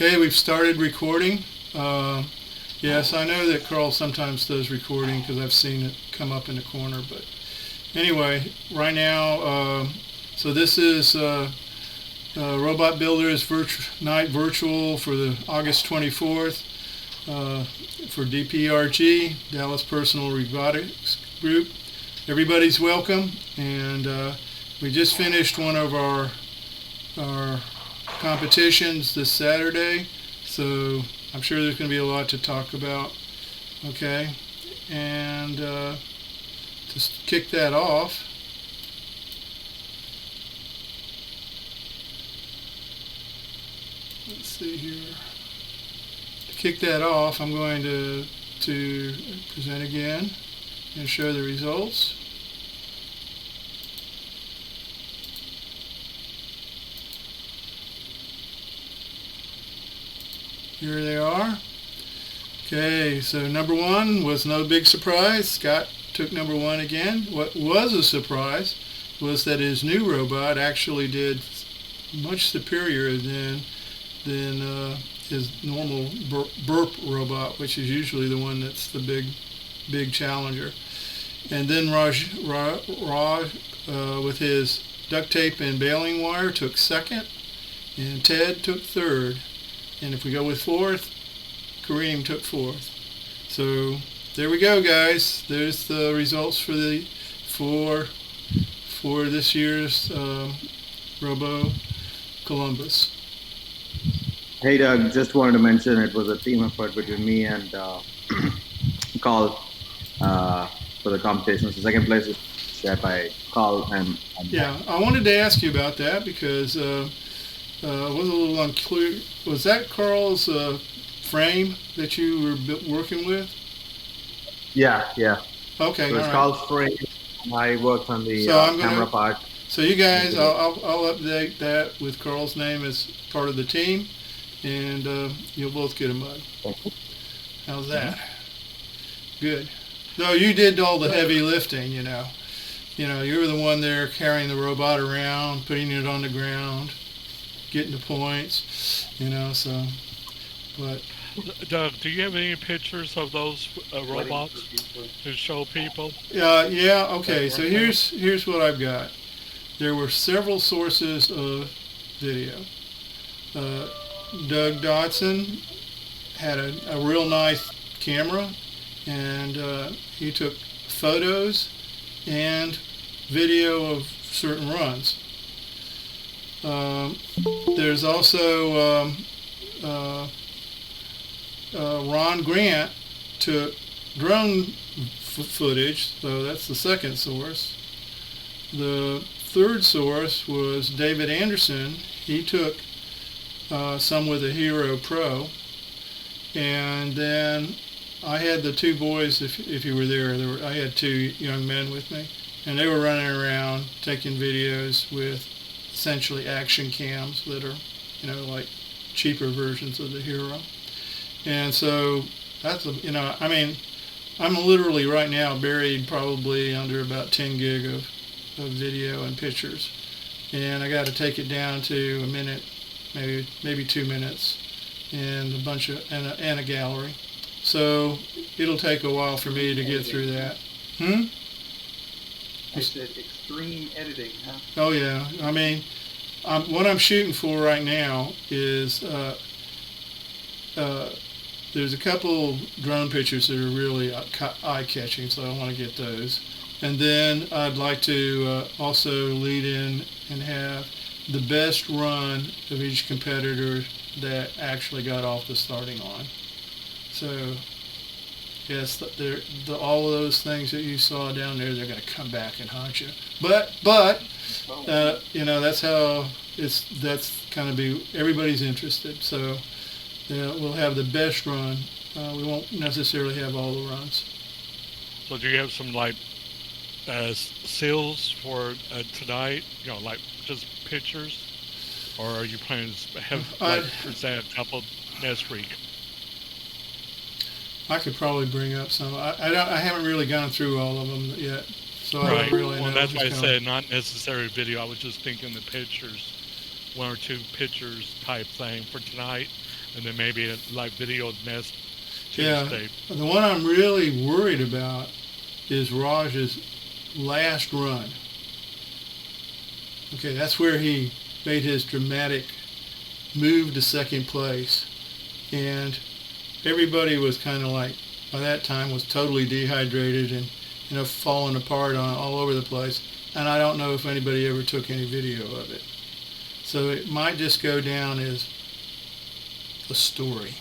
Okay, we've started recording. Yes, I know that Carl sometimes does recording because I've seen it come up in the corner. But anyway, right now, so this is Robot Builders Night Virtual for the August 24th for DPRG, Dallas Personal Robotics Group. Everybody's welcome, and we just finished one of our competitions this Saturday, so I'm sure there's going to be a lot to talk about. Okay, and to kick that off, let's see here. To kick that off, I'm going to present again and show the results. Here they are. Okay, so number one was no big surprise. Scott took number one again. What was a surprise was that his new robot actually did much superior than his normal burp robot, which is usually the one that's the big challenger. And then Raj with his duct tape and baling wire took second, and Ted took third. And if we go with fourth, Kareem took fourth. So there we go, guys. There's the results for this year's Robo Columbus. Hey Doug, just wanted to mention it was a team effort between me and Carl for the competition. So second place is shared by Carl and yeah, I wanted to ask you about that because it was a little unclear. Was that Carl's frame that you were working with? Yeah. Okay, so it's Carl's frame. I worked on the camera part. So you guys, I'll update that with Carl's name as part of the team, and you'll both get a mug. How's that? Good. No, you did all the heavy lifting, you know. You were the one there carrying the robot around, putting it on the ground, getting the points, so, but. Doug, do you have any pictures of those robots to show people? Yeah, okay, so here's what I've got. There were several sources of video. Doug Dodson had a real nice camera, and he took photos and video of certain runs. There's also Ron Grant took drone footage, so that's the second source. The third source was David Anderson. He took some with a Hero Pro, and then I had the two boys, if you were there, I had two young men with me, and they were running around taking videos with essentially action cams that are, like cheaper versions of the Hero. And so that's, I'm literally right now buried probably under about 10 gig of video and pictures. And I got to take it down to a minute, maybe 2 minutes, and and a gallery. So it'll take a while for me to get through that. I said extreme editing, huh? Oh yeah, what I'm shooting for right now is there's a couple drone pictures that are really eye-catching, so I want to get those. And then I'd like to also lead in and have the best run of each competitor that actually got off the starting line. So yes, all of those things that you saw down there, they're going to come back and haunt you. But that's how that's kind of everybody's interested. So we'll have the best run. We won't necessarily have all the runs. So do you have some seals for tonight? Like just pictures, or are you planning to have present a couple next week? I could probably bring up some. I haven't really gone through all of them yet, so I don't really know. Well, that's why I said not necessarily video. I was just thinking the pictures, 1 or 2 pictures type thing for tonight. and then maybe a live video next Yeah, Tuesday. the one I'm really worried about is Raj's last run. Okay, that's where he made his dramatic move to second place. And everybody was kind of like, by that time, was totally dehydrated and, falling apart all over the place. And I don't know if anybody ever took any video of it. So it might just go down as a story.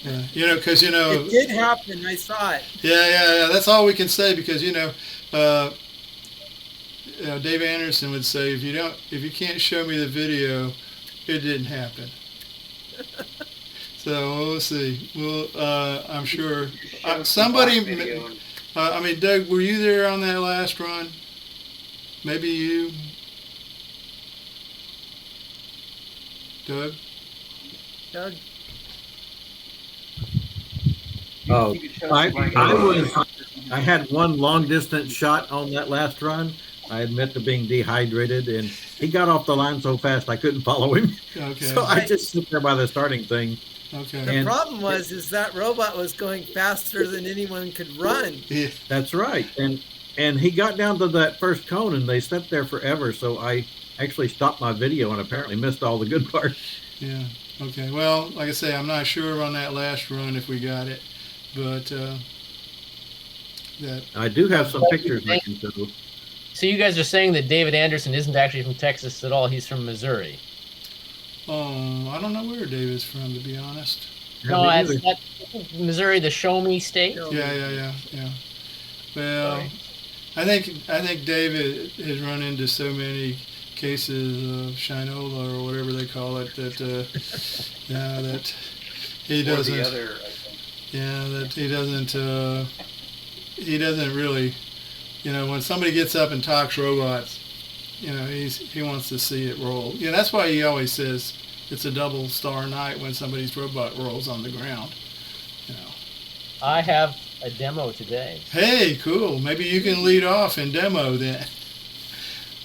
Yeah, because, It did happen. I saw it. Yeah. That's all we can say because, Dave Anderson would say, if you can't show me the video, it didn't happen. So we'll see. I'm sure somebody. Doug, were you there on that last run? Maybe you, Doug. Doug? Oh, I had one long distance shot on that last run. I admit to being dehydrated, and he got off the line so fast I couldn't follow him. Okay. So I just sit there by the starting thing. Okay. The problem is that robot was going faster than anyone could run. Yeah. That's right. And he got down to that first cone, and they sat there forever. So I actually stopped my video and apparently missed all the good parts. Yeah. Okay. Well, like I say, I'm not sure on that last run if we got it, but I do have some pictures I can show. So you guys are saying that David Anderson isn't actually from Texas at all. He's from Missouri. Oh, I don't know where David's from, to be honest. No, that's Missouri, the Show Me state. Yeah. Well, Sorry. I think David has run into so many cases of Shinola or whatever they call it that that he doesn't. Or the other, I think. Yeah, that he doesn't really. When somebody gets up and talks robots, he wants to see it roll. Yeah, that's why he always says it's a double star night when somebody's robot rolls on the ground. I have a demo today. Hey, cool. Maybe you can lead off and demo then.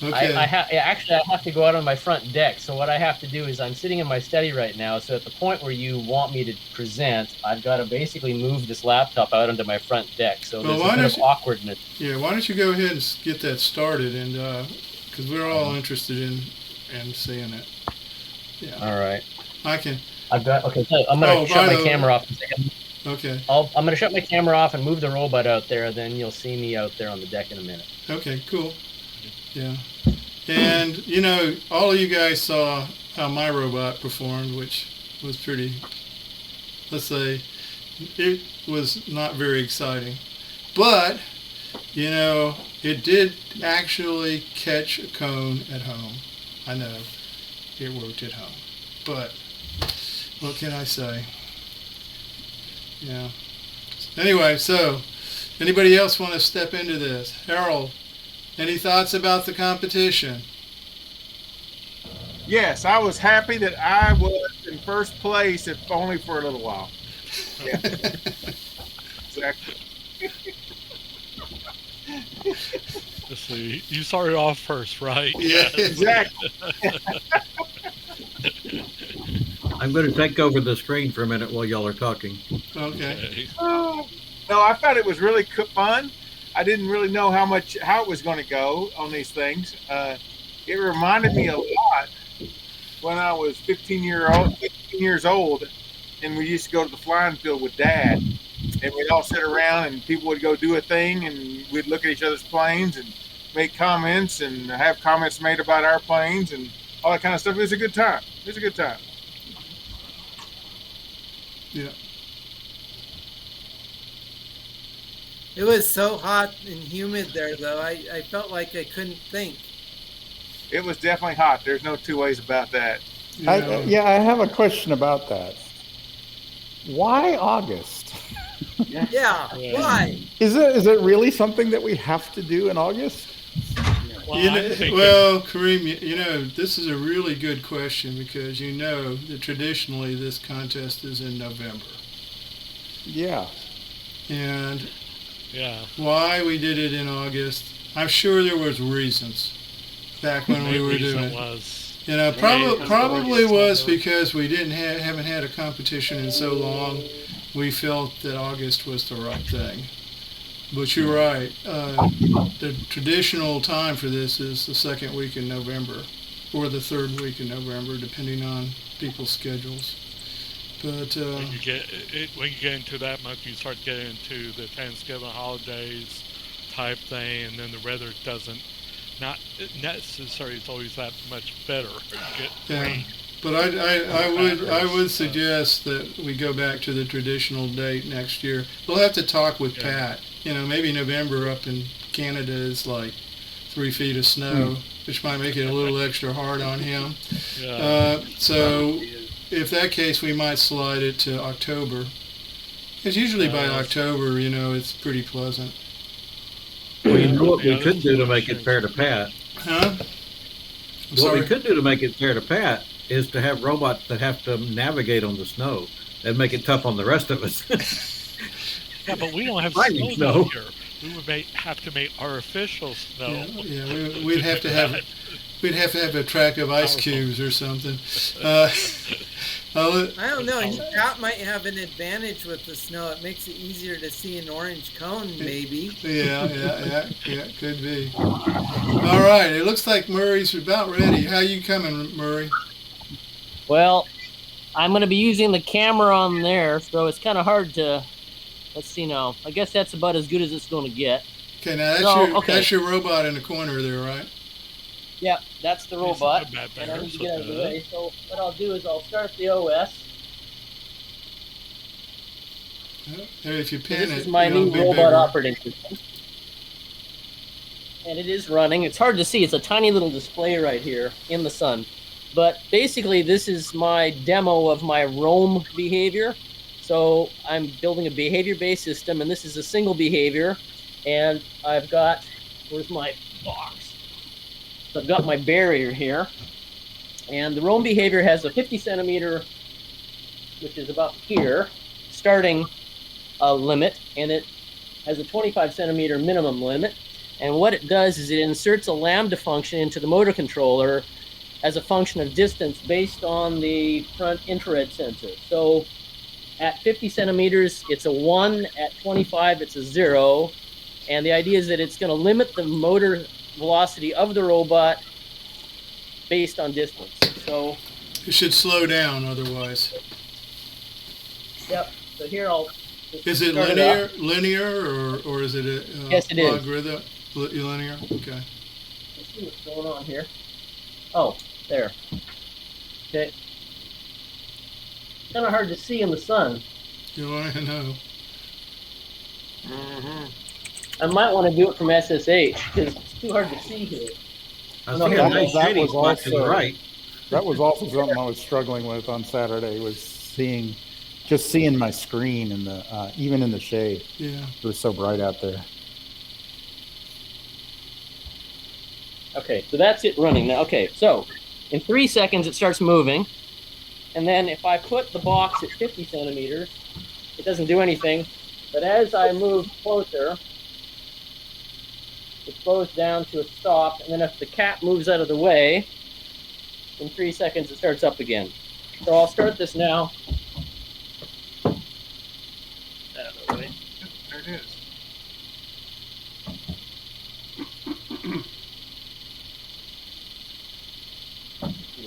Okay. I have to go out on my front deck. So what I have to do is I'm sitting in my study right now. So at the point where you want me to present, I've got to basically move this laptop out onto my front deck. So there's a bit of awkwardness. Yeah, why don't you go ahead and get that started, and because we're all interested in seeing it. Yeah. All right. Okay, so I'm going to shut my camera off. Okay. I'm going to shut my camera off and move the robot out there. Then you'll see me out there on the deck in a minute. Okay, cool. Yeah. And, all of you guys saw how my robot performed, which was pretty, let's say, it was not very exciting. But, it did actually catch a cone at home. I know it worked at home. But, what can I say? Yeah. Anyway, so, anybody else want to step into this? Harold, any thoughts about the competition? Yes, I was happy that I was in first place, if only for a little while. Yeah. Exactly. Let's see. You started off first, right? Yeah, exactly. I'm going to take over the screen for a minute while y'all are talking. Okay. No, I thought it was really fun. I didn't really know how it was going to go on these things. It reminded me a lot when I was 15 years old, and we used to go to the flying field with Dad, and we'd all sit around, and people would go do a thing, and we'd look at each other's planes and make comments and have comments made about our planes and all that kind of stuff. It was a good time. Yeah. It was so hot and humid there, though. I felt like I couldn't think. It was definitely hot. There's no two ways about that. Yeah. I have a question about that. Why August? Yeah, why? Is it really something that we have to do in August? Well, Kareem, this is a really good question because that traditionally this contest is in November. Yeah. And Yeah. why we did it in August, I'm sure there was reasons back when we were doing it. You know, probably was because we haven't had a competition in so long. We felt that August was the right thing. But you're right. The traditional time for this is the second week in November, or the third week in November, depending on people's schedules. But when you get into that month, you start getting into the Thanksgiving holidays type thing, and then the weather doesn't. Not necessarily it's always that much better. Yeah, but I would suggest that we go back to the traditional date next year. We'll have to talk with Pat. You know, maybe November up in Canada is like 3 feet of snow, which might make it a little extra hard on him. Yeah. So if that case, we might slide it to October. Because usually by October, you know, it's pretty pleasant. Well, you know what we could do to make it fair to Pat? Huh? What we could do to make it fair to Pat is to have robots that have to navigate on the snow and make it tough on the rest of us. Yeah, but we don't have Finding snow down here. We would have to make artificial snow. Yeah, we'd have to have a track of ice cubes or something. I don't know. Pat might have an advantage with the snow. It makes it easier to see an orange cone, maybe. Yeah, could be. All right, it looks like Murray's about ready. How you coming, Murray? Well, I'm going to be using the camera on there, so it's kind of hard to. Let's see now. I guess that's about as good as it's going to get. Okay, now that's your robot in the corner there, right? Yeah, that's the robot. And I need to get out of the way. So what I'll do is I'll start the OS. If you pin this is my new robot operating system. And it is running. It's hard to see. It's a tiny little display right here in the sun. But basically, this is my demo of my roam behavior. So I'm building a behavior-based system, and this is a single behavior. And I've got, where's my box? So I've got my barrier here. And the roam behavior has a 50 centimeter, which is about here, starting limit, and it has a 25 centimeter minimum limit. And what it does is it inserts a lambda function into the motor controller as a function of distance based on the front infrared sensor. So at 50 centimeters, it's a 1. At 25, it's a 0. And the idea is that it's going to limit the motor velocity of the robot based on distance. So it should slow down otherwise. Yep. So here I'll. Is it linear, or is it a yes, it logarithm? Linear. Okay. Let's see what's going on here. Oh, there. Okay. Kind of hard to see in the sun. You want to know? I might want to do it from SSH because it's too hard to see here. That was also something I was struggling with on Saturday. Was seeing my screen in the even in the shade. Yeah, it was so bright out there. Okay, so that's it running now. Okay, so in 3 seconds it starts moving, and then if I put the box at 50 centimeters, it doesn't do anything. But as I move closer, it slows down to a stop, and then if the cat moves out of the way, in 3 seconds it starts up again. So I'll start this now. Out of the way. There it is.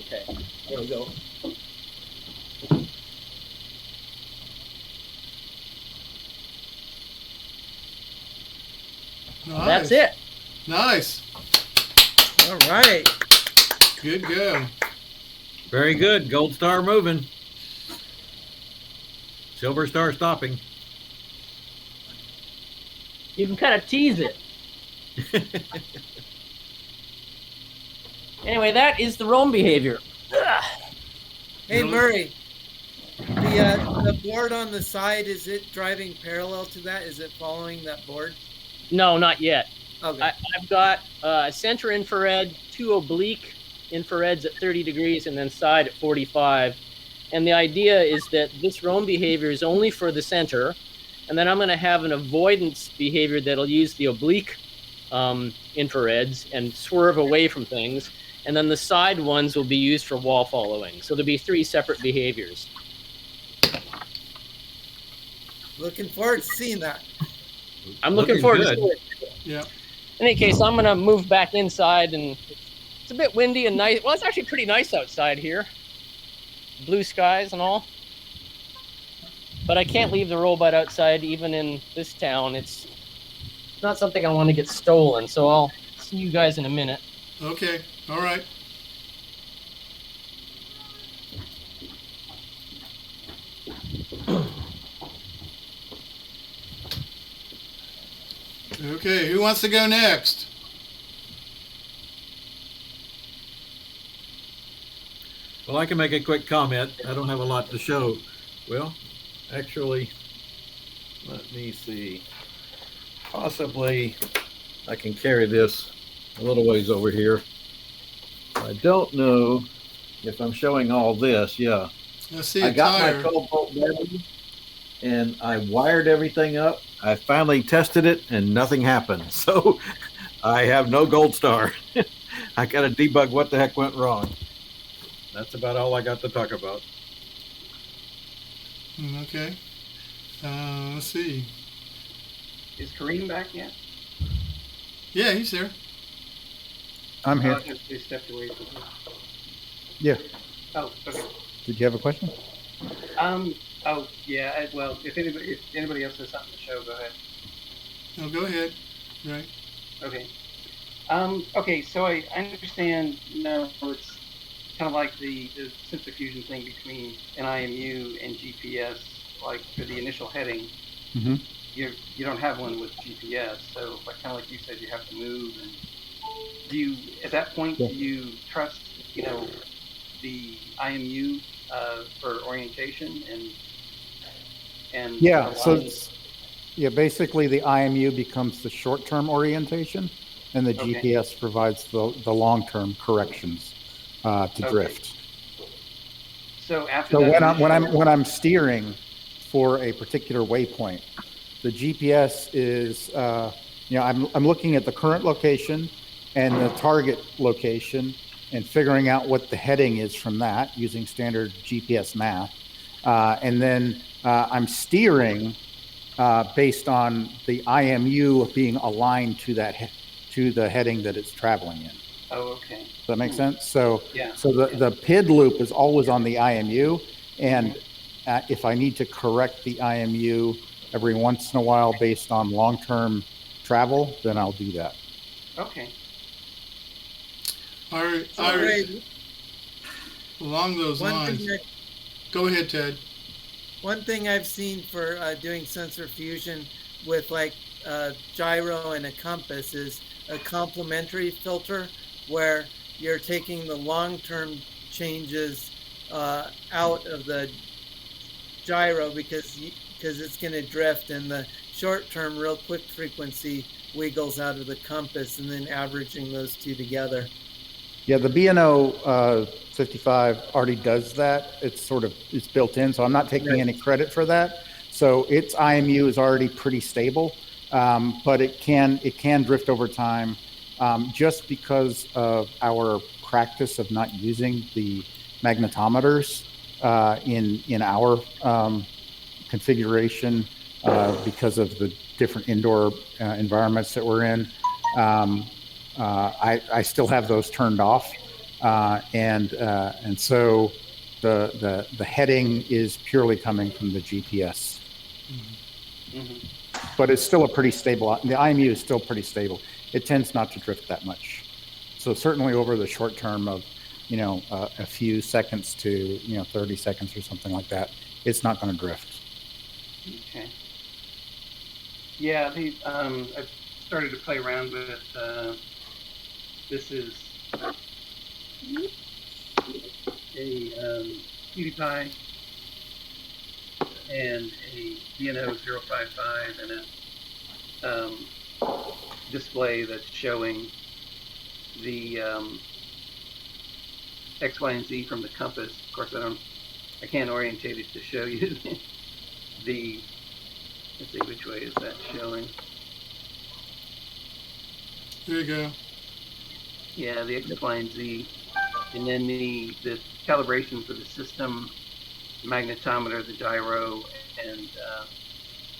Okay, there we go. Nice. That's it. Nice. All right. Good go. Very good. Gold star moving. Silver star stopping. You can kind of tease it. Anyway, that is the roam behavior. Hey, Murray. The board on the side, is it driving parallel to that? Is it following that board? No, not yet. Okay. I've got center infrared, 2 oblique infrareds at 30 degrees, and then side at 45. And the idea is that this roam behavior is only for the center, and then I'm going to have an avoidance behavior that'll use the oblique infrareds and swerve away from things. and then the side ones will be used for wall following. So there'll be 3 separate behaviors. Looking forward to seeing that. I'm looking forward to seeing it. Yeah. In any case, I'm going to move back inside, and it's a bit windy and nice. Well, it's actually pretty nice outside here. Blue skies and all. But I can't leave the robot outside even in this town. It's not something I want to get stolen, so I'll see you guys in a minute. Okay. All right. Okay, who wants to go next? Well, I can make a quick comment. I don't have a lot to show. Well, actually, let me see. Possibly I can carry this a little ways over here. I don't know if I'm showing all this. Yeah. Let's see. I got my 12-volt battery and I wired everything up. I finally tested it and nothing happened. So I have no gold star. I got to debug what the heck went wrong. That's about all I got to talk about. Okay. Let's see. Is Kareem back yet? Yeah, he's there. I'm here. They stepped away from him. Yeah. Oh, okay. Did you have a question? Oh, yeah. Well, if anybody else has something to show, go ahead. No, go ahead. Right. Okay. Okay. So I understand. It's kind of like the sensor fusion thing between an IMU and GPS. Like for the initial heading, Mm-hmm. you don't have one with GPS. So, kind of like you said, you have to move. And do you, at that point, do you trust, the IMU for orientation and Yeah. So basically the IMU becomes the short-term orientation, and the GPS provides the long-term corrections to drift. So after when I'm steering for a particular waypoint, the GPS is I'm looking at the current location and the target location and figuring out what the heading is from that using standard GPS math, and then I'm steering based on the IMU being aligned to the heading that it's traveling in. Oh, okay. Does that make sense? So, yeah. The PID loop is always on the IMU, and if I need to correct the IMU every once in a while based on long-term travel, then I'll do that. Okay. Along those lines. Go ahead, Ted. One thing I've seen for doing sensor fusion with gyro and a compass is a complementary filter, where you're taking the long-term changes out of the gyro because it's going to drift, and the short-term real quick frequency wiggles out of the compass, and then averaging those two together. Yeah, the BNO 55 already does that. It's built in, so I'm not taking any credit for that. So its IMU is already pretty stable, but it can drift over time, just because of our practice of not using the magnetometers in our configuration because of the different indoor environments that we're in. I still have those turned off, and so the heading is purely coming from the GPS. Mm-hmm. But it's still a pretty stable. The IMU is still pretty stable. It tends not to drift that much. So certainly over the short term of a few seconds to 30 seconds or something like that, it's not going to drift. Okay. Yeah, I've started to play around with. This is a PewDiePie and a BNO 055 and a display that's showing the X, Y, and Z from the compass. Of course, I can't orientate it to show you the. Let's see, which way is that showing? There you go. Yeah, the X, Y, and Z. And then the calibration for the system, magnetometer, the gyro, and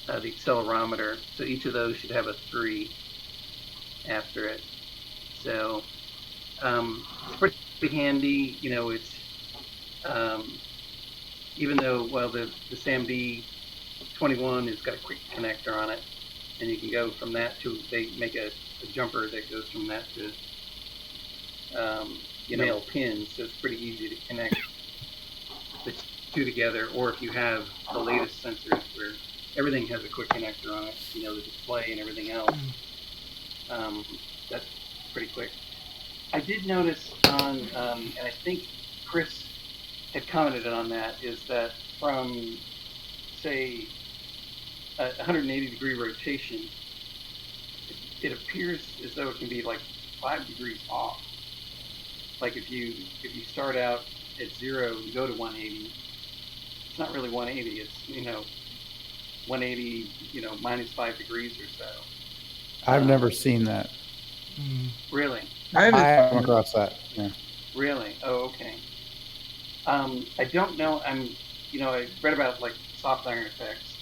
the accelerometer. So each of those should have a 3 after it. So it's pretty handy. You know, it's even though, well, the SAMD 21 has got a quick connector on it, and you can go from that to, they make a jumper that goes from that to male pins, so it's pretty easy to connect the two together. Or if you have the latest sensors where everything has a quick connector on it, you know, the display and everything else, that's pretty quick. I did notice on, and I think Chris had commented on that, is that from, say, a 180-degree rotation, it appears as though it can be like 5 degrees off. Like if you start out at 0 and go to 180, it's not really 180. It's 180, minus 5 degrees or so. I've never seen that. Really? I haven't come across that. Yeah. Really? Oh, okay. I don't know. I read about like soft iron effects.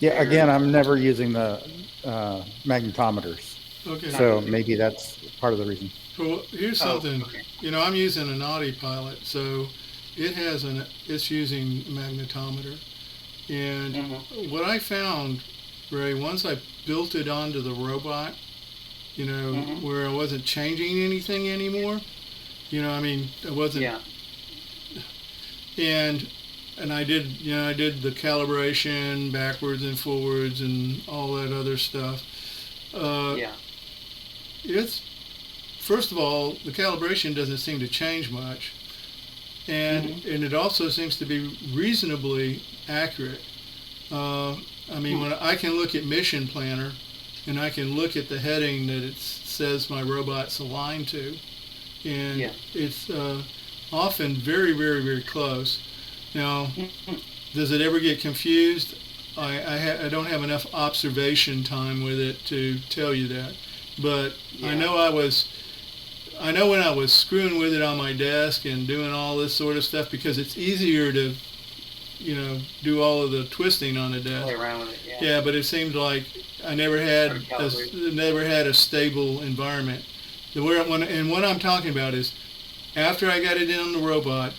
Yeah. Again, I'm never using the magnetometers. Okay. So maybe that's part of the reason. Well, here's something. Okay. I'm using an Audi Pilot, so it's using magnetometer. And what I found, Ray, once I built it onto the robot, where I wasn't changing anything anymore, I wasn't. Yeah. And I did the calibration backwards and forwards and all that other stuff. It's, first of all, the calibration doesn't seem to change much, and it also seems to be reasonably accurate. When I can look at Mission Planner, and I can look at the heading that it says my robot's aligned to, and it's often very, very, very close. Now, does it ever get confused? I don't have enough observation time with it to tell you that, but I know when I was screwing with it on my desk and doing all this sort of stuff, because it's easier to do all of the twisting on the desk. Play around with it, yeah, but it seemed like I never had a stable environment. And what I'm talking about is after I got it in on the robot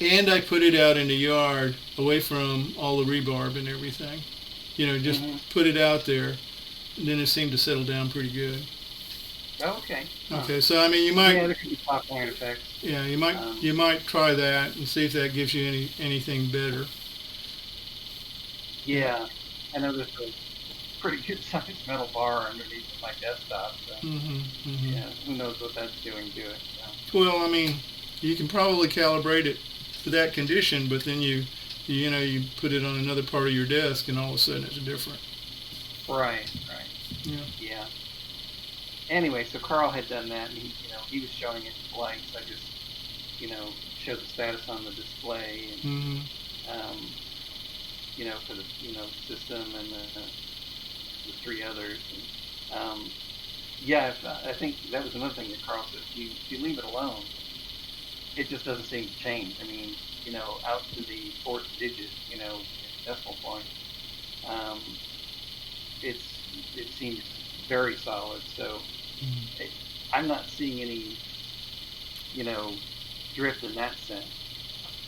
and I put it out in the yard away from all the rebarb and everything, just put it out there, and then it seemed to settle down pretty good. Okay. Okay, so you might. Yeah, there could be soft iron effects. Yeah, you might try that and see if that gives you anything better. Yeah, I know there's a pretty good sized metal bar underneath my desktop. So yeah, who knows what that's doing to it? So. Well, you can probably calibrate it for that condition, but then you put it on another part of your desk, and all of a sudden it's different. Right. Yeah. Anyway, so Carl had done that, and he was showing it in blanks. I just showed the status on the display, and for the system and the 3 others. And, I think that was another thing that Carl said. If you leave it alone, it just doesn't seem to change. Out to the 4th digit, decimal point, it seems very solid. So I'm not seeing any, drift in that sense.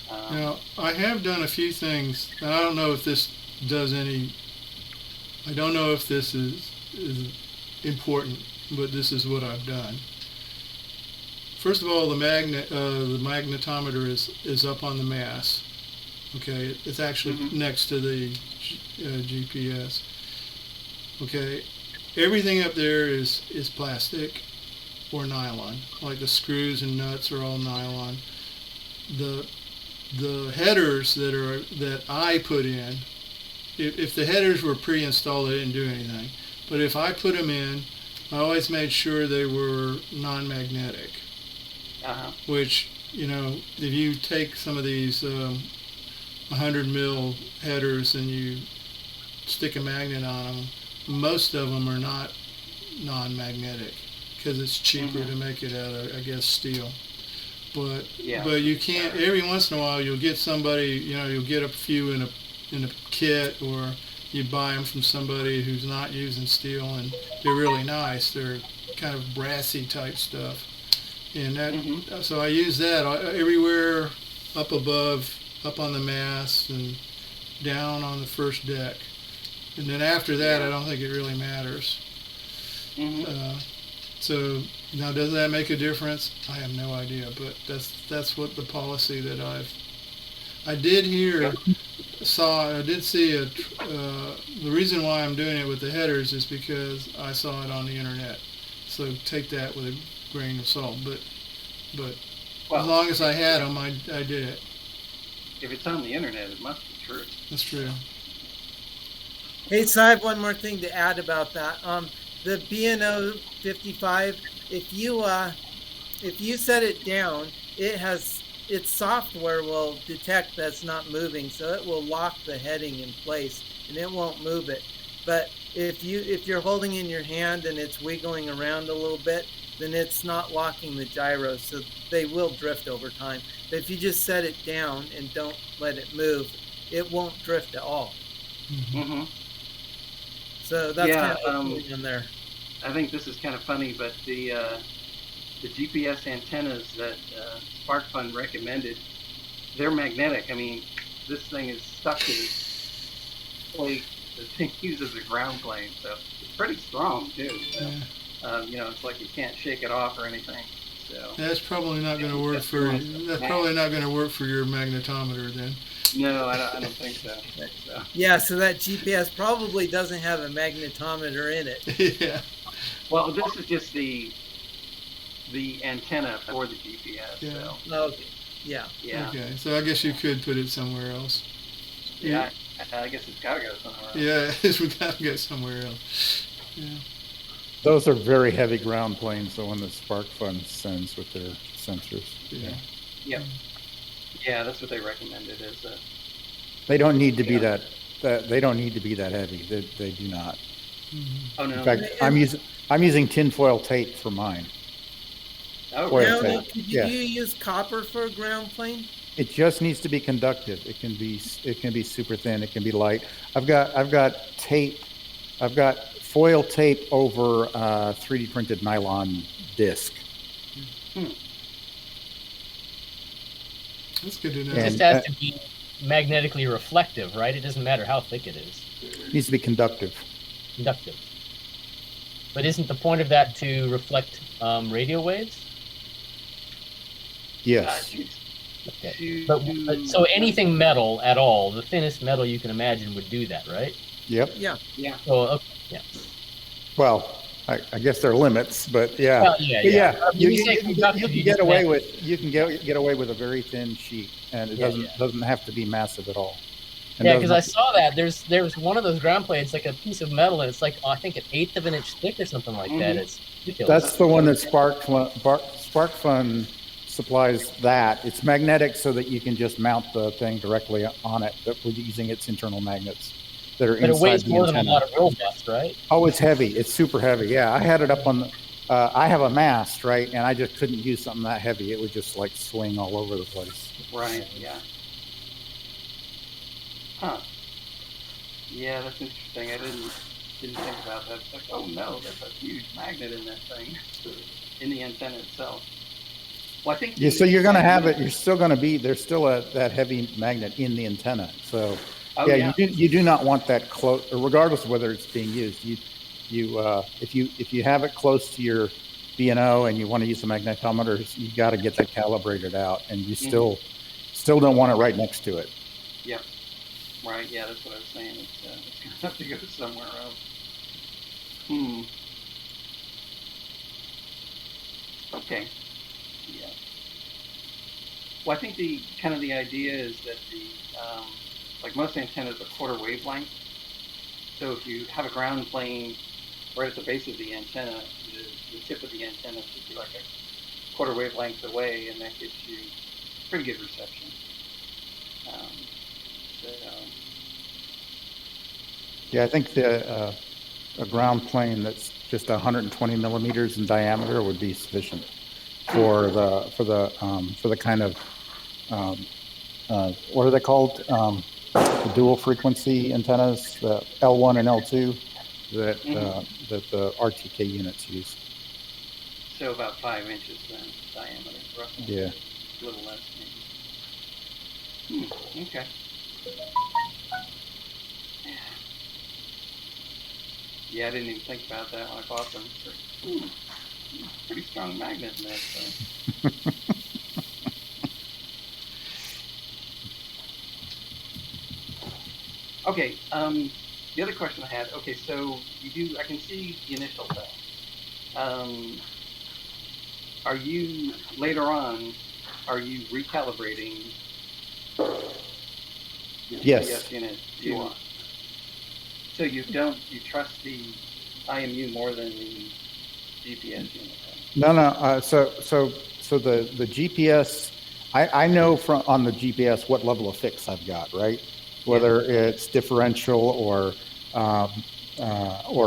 Now, I have done a few things, and I don't know if this does any. I don't know if this is important, but this is what I've done. First of all, the magnetometer is up on the mast. Okay, it's actually next to the GPS. Okay, everything up there is plastic or nylon. Like the screws and nuts are all nylon. The headers that I put in, if the headers were pre-installed, they didn't do anything. But if I put them in, I always made sure they were non-magnetic. Which, if you take some of these 100 mil headers and you stick a magnet on them, most of them are not non-magnetic. because it's cheaper Mhm. to make it out of, I guess, steel. But Yeah. but you can't. Every once in a while, you'll get somebody. You'll get a few in a kit, or you buy them from somebody who's not using steel, and they're really nice. They're kind of brassy type stuff, and Mhm. so I use that everywhere up above, up on the mast, and down on the first deck. And then after that, Yeah. I don't think it really matters. Mhm. So now, does that make a difference? I have no idea, but that's what the policy that I did hear, I did see the reason why I'm doing it with the headers is because I saw it on the internet. So take that with a grain of salt. But as Well, long as I had them, I did it. if it's on the internet, it must be true. That's true. Hey, so I have one more thing to add about that. The BNO 55, if you set it down, its software will detect that's not moving, so it will lock the heading in place and it won't move it. But if you're holding in your hand and it's wiggling around a little bit, then it's not locking the gyros, so they will drift over time. But if you just set it down and don't let it move, it won't drift at all. Mm-hmm. So that's kind of what's going on there. I think this is kind of funny, but the GPS antennas that SparkFun recommended, they're magnetic. I mean, this thing is stuck to this plate. The thing uses a ground plane, so it's pretty strong too. So, it's like you can't shake it off or anything. So that's probably not going to work for your magnetometer then. No, I don't think so. Yeah, so that GPS probably doesn't have a magnetometer in it. Yeah. Well, this is just the antenna for the GPS. Yeah. So. Okay. Yeah. Yeah. Okay, so I guess you could put it somewhere else. Yeah, I guess it's got to go somewhere else. Yeah, we got to go somewhere else. Yeah. Those are very heavy ground planes, the one that SparkFun sends with their sensors. Yeah. Yep. Yeah, that's what they recommended. Is they don't need to be that they don't need to be that heavy. They do not. Mm-hmm. Oh no. In fact, I'm using tinfoil tape for mine. Oh, really? Could you use copper for a ground plane? It just needs to be conductive. It can be super thin. It can be light. I've got tape. I've got foil tape over 3D printed nylon disc. That's good to know. It just has to be magnetically reflective, right? It doesn't matter how thick it is. It needs to be conductive. Conductive. But isn't the point of that to reflect radio waves? Yes. Okay. But so anything metal at all, the thinnest metal you can imagine would do that, right? Yep. Yeah. Yeah. Oh, okay. Yeah. Well, I guess there are limits, but yeah. Well, yeah. You can get away with a very thin sheet, and it doesn't have to be massive at all. Yeah, because I saw that there's one of those ground plates, like a piece of metal, and it's like I think 1/8 of an inch thick or something like that. It's ridiculous. That's the one that SparkFun supplies. That it's magnetic, so that you can just mount the thing directly on it. That we're using its internal magnets that are inside the antenna. But it weighs more than a lot of roll dust, right? Oh, it's heavy. It's super heavy. Yeah, I had it up on the. I have a mast, right, and I just couldn't use something that heavy. It would just like swing all over the place. Right. Yeah. Huh. Yeah, that's interesting. I didn't think about that. It's like, oh no, there's a huge magnet in that thing, in the antenna itself. Well, I think. Yeah, so you're going to have it. You're still going to be. There's still that heavy magnet in the antenna. So, you do not want that close, regardless of whether it's being used. If you have it close to your BNO and you want to use the magnetometers, you got to get that calibrated out, and you still don't want it right next to it. Yep. Right. Yeah, that's what I was saying. It's going to have to go somewhere else. Okay. Yeah. Well, I think the idea is that like most antennas are quarter wavelength. So if you have a ground plane right at the base of the antenna, the tip of the antenna should be like a quarter wavelength away, and that gives you pretty good reception. Yeah, I think a ground plane that's just 120 millimeters in diameter would be sufficient for the kind of what are they called? The dual frequency antennas, the L1 and L2 that that the RTK units use. So about 5 inches then diameter, roughly. Yeah. A little less maybe. Okay. Yeah, I didn't even think about that when I bought them. Pretty strong magnet in that. So. Okay. The other question I had. Okay, so I can see the initial thing. Are you later on? Are you recalibrating? Yes. Unit you are. So you trust the IMU more than the GPS unit? No. So the GPS, I know on the GPS what level of fix I've got, right? Whether it's differential or a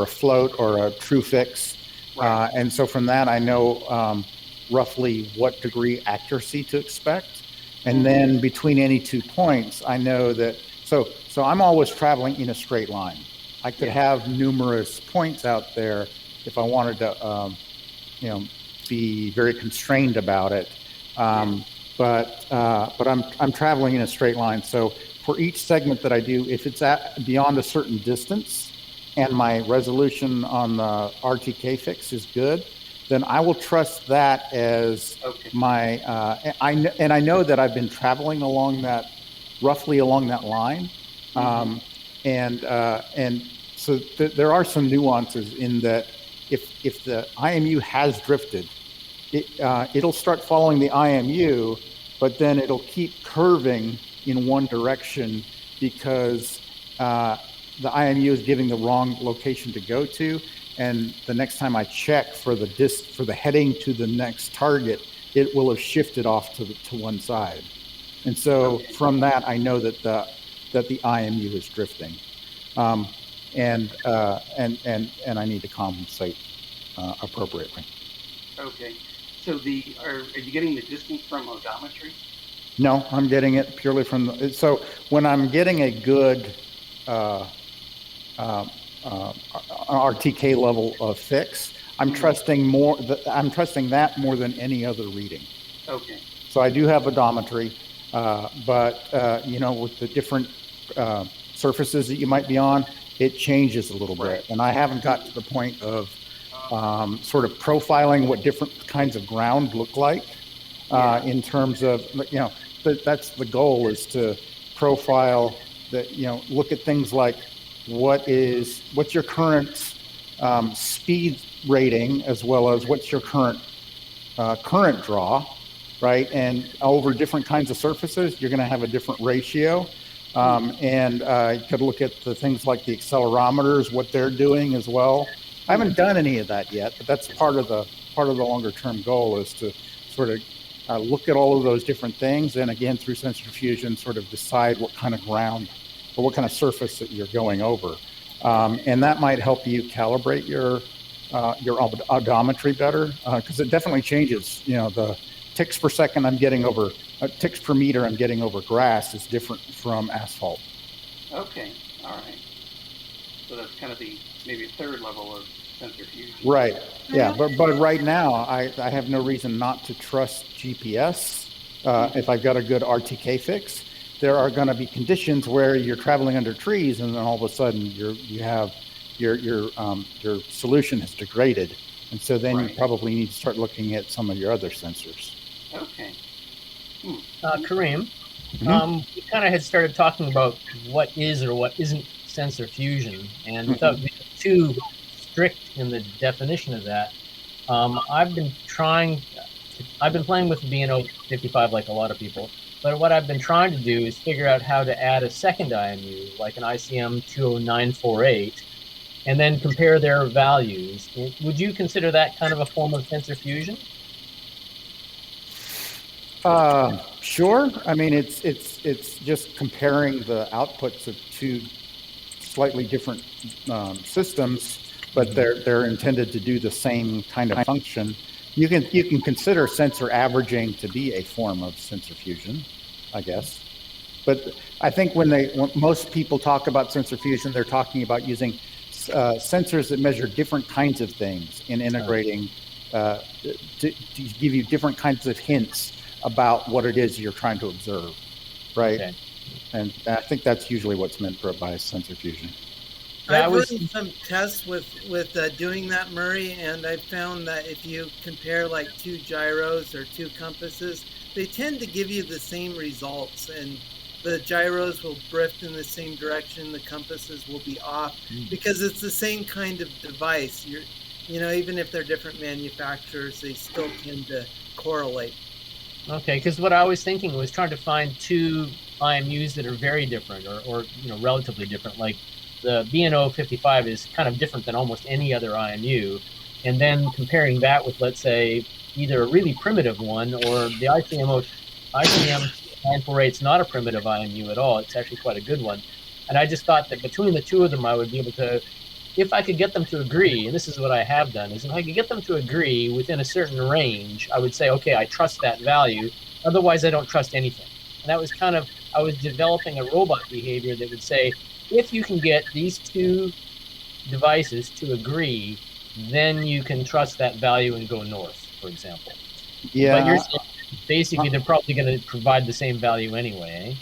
float or a true fix. Right. And so from that, I know roughly what degree accuracy to expect. And then between any 2 points, I know that, so I'm always traveling in a straight line. I could have numerous points out there if I wanted to, be very constrained about it. But I'm traveling in a straight line. So for each segment that I do, if it's beyond a certain distance and my resolution on the RTK fix is good, then I will trust that as my, I know that I've been traveling roughly along that line. And so there are some nuances in that if the IMU has drifted, it'll start following the IMU, but then it'll keep curving in one direction because the IMU is giving the wrong location to go to. And the next time I check for the heading to the next target, it will have shifted off to one side. And so from that, I know that the IMU is drifting, and I need to compensate appropriately. Okay. So are you getting the distance from odometry? No, I'm getting it purely from so when I'm getting a good RTK level of fix, I'm trusting that more than any other reading. Okay. So I do have odometry, but with the different surfaces that you might be on, it changes a little bit. And I haven't got to the point of sort of profiling what different kinds of ground look like in terms of, that's the goal, is to profile that, look at things like what's your current speed rating, as well as what's your current draw, right? And over different kinds of surfaces, you're going to have a different ratio. And you could look at the things like the accelerometers, what they're doing as well. I haven't done any of that yet, but that's part of the longer term goal, is to sort of look at all of those different things, and again through sensor fusion, sort of decide what kind of ground or what kind of surface that you're going over, and that might help you calibrate your odometry better, because it definitely changes. The ticks per second I'm getting over, ticks per meter I'm getting over grass is different from asphalt. Okay, all right. So that's kind of maybe a third level of sensor fusion. Right. Yeah, but right now I have no reason not to trust GPS if I've got a good RTK fix. There are going to be conditions where you're traveling under trees, and then all of a sudden your solution has degraded, and so then you probably need to start looking at some of your other sensors. Okay. Kareem, we kind of had started talking about what is or what isn't sensor fusion, and without being too strict in the definition of that, I've been playing with the B&O 55 like a lot of people, but what I've been trying to do is figure out how to add a second IMU, like an ICM 20948, and then compare their values. Would you consider that kind of a form of sensor fusion? Sure. I mean, it's just comparing the outputs of two slightly different systems but they're intended to do the same kind of function. You can consider sensor averaging to be a form of sensor fusion, I guess. But I think when most people talk about sensor fusion, they're talking about using sensors that measure different kinds of things and integrating to give you different kinds of hints about what it is you're trying to observe, right? Okay. And I think that's usually what's meant by sensor fusion. I've run some tests with doing that, Murray, and I found that if you compare like two gyros or two compasses, they tend to give you the same results, and the gyros will drift in the same direction, the compasses will be off, because it's the same kind of device. Even if they're different manufacturers, they still tend to correlate. Okay, because what I was thinking was trying to find two IMUs that are very different or relatively different. Like the BNO 55 is kind of different than almost any other IMU. And then comparing that with, let's say, either a really primitive one or the ICM 948 is not a primitive IMU at all. It's actually quite a good one. And I just thought that between the two of them, I would be able to, if I could get them to agree, and this is what I have done, is if I could get them to agree within a certain range, I would say, okay, I trust that value. Otherwise, I don't trust anything. And that was I was developing a robot behavior that would say, if you can get these two devices to agree, then you can trust that value and go north, for example. Yeah. But you're saying basically they're probably going to provide the same value anyway,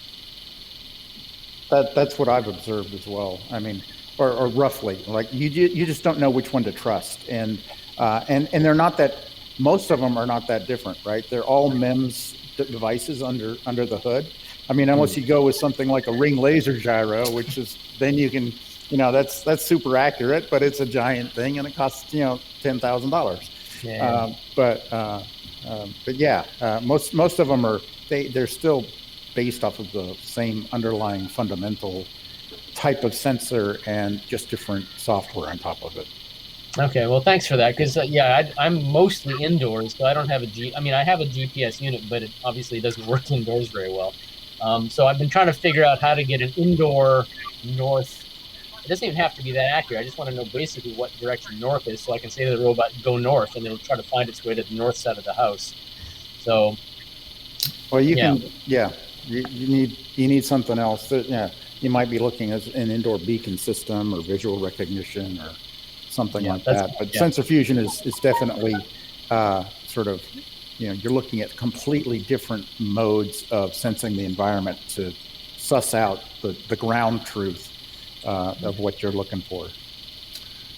eh? That's what I've observed as well. I mean, or roughly, like you just don't know which one to trust, and they're not that. Most of them are not that different, right? They're all MEMS devices under the hood. I mean, unless you go with something like a ring laser gyro, which is then you can, that's super accurate, but it's a giant thing and it costs $10,000. Yeah. But yeah, most of them they're still based off of the same underlying fundamental type of sensor and just different software on top of it. Okay, well, thanks for that, because I'm mostly indoors, so I don't have I have a GPS unit, but it obviously doesn't work indoors very well. So I've been trying to figure out how to get an indoor north. It doesn't even have to be that accurate. I just want to know basically what direction north is, so I can say to the robot, go north, and it'll try to find its way to the north side of the house. So, well, you need something else. You might be looking at an indoor beacon system or visual recognition or something like that. But sensor fusion is definitely sort of, you're looking at completely different modes of sensing the environment to suss out the ground truth of what you're looking for.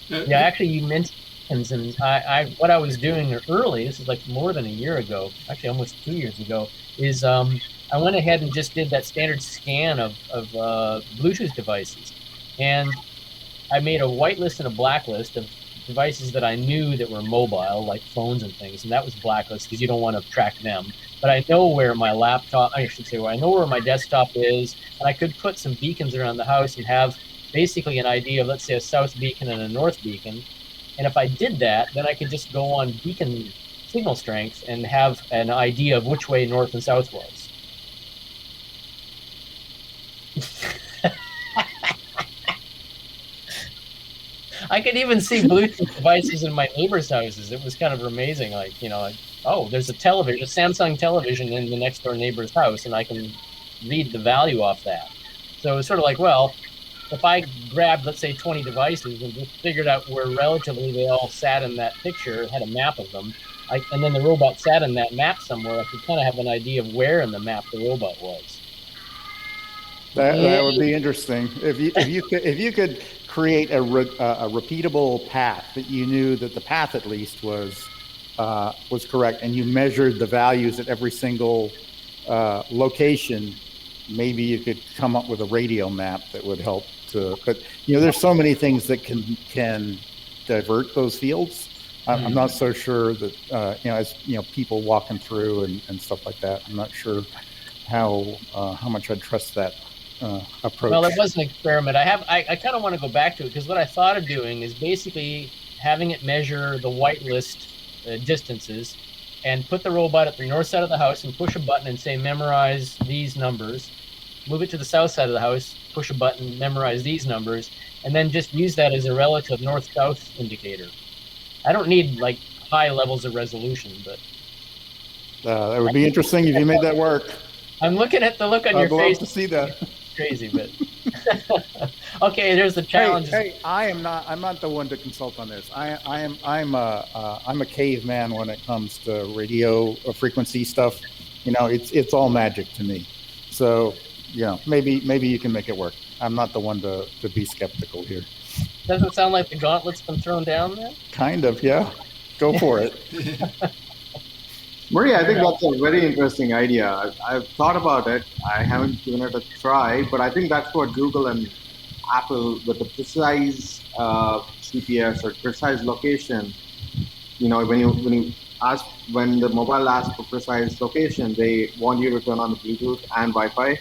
Yeah, actually, you mentioned, and what I was doing early, this is like more than a year ago, actually almost 2 years ago, is I went ahead and just did that standard scan of Bluetooth devices. And I made a whitelist and a blacklist of devices that I knew that were mobile, like phones and things, and that was blacklist because you don't want to track them. But I know where my I know where my desktop is, and I could put some beacons around the house and have basically an idea of, let's say, a south beacon and a north beacon. And if I did that, then I could just go on beacon signal strength and have an idea of which way north and south was. I could even see Bluetooth devices in my neighbors' houses. It was kind of amazing. There's a Samsung television in the next door neighbor's house, and I can read the value off that. So it's sort of like, well, if I grabbed, let's say, 20 devices and just figured out where relatively they all sat in that picture, had a map of them, and then the robot sat in that map somewhere, I could kind of have an idea of where in the map the robot was. That would be interesting. If you could create a repeatable path that you knew that the path at least was correct, and you measured the values at every single location, maybe you could come up with a radio map that would help to. But there's so many things that can divert those fields. I'm not so sure that as people walking through and stuff like that. I'm not sure how much I'd trust that approach. Well, it was an experiment. I kind of want to go back to it, because what I thought of doing is basically having it measure the whitelist distances and put the robot at the north side of the house and push a button and say, memorize these numbers. move it to the south side of the house, push a button, memorize these numbers, and then just use that as a relative north-south indicator. I don't need like high levels of resolution, but that would be interesting if you made that work. I'm looking at the look on your face. I'd love to see that. Crazy, but okay. There's the challenge. Hey, I'm not the one to consult on this. I'm a caveman when it comes to radio frequency stuff. It's all magic to me. So, maybe you can make it work. I'm not the one to be skeptical here. Doesn't sound like the gauntlet's been thrown down there. Kind of, yeah. Go for it. Maria, I think that's a very interesting idea. I've thought about it. I haven't given it a try, but I think that's what Google and Apple, with the precise GPS or precise location, when the mobile asks for precise location, they want you to turn on the Bluetooth and Wi-Fi.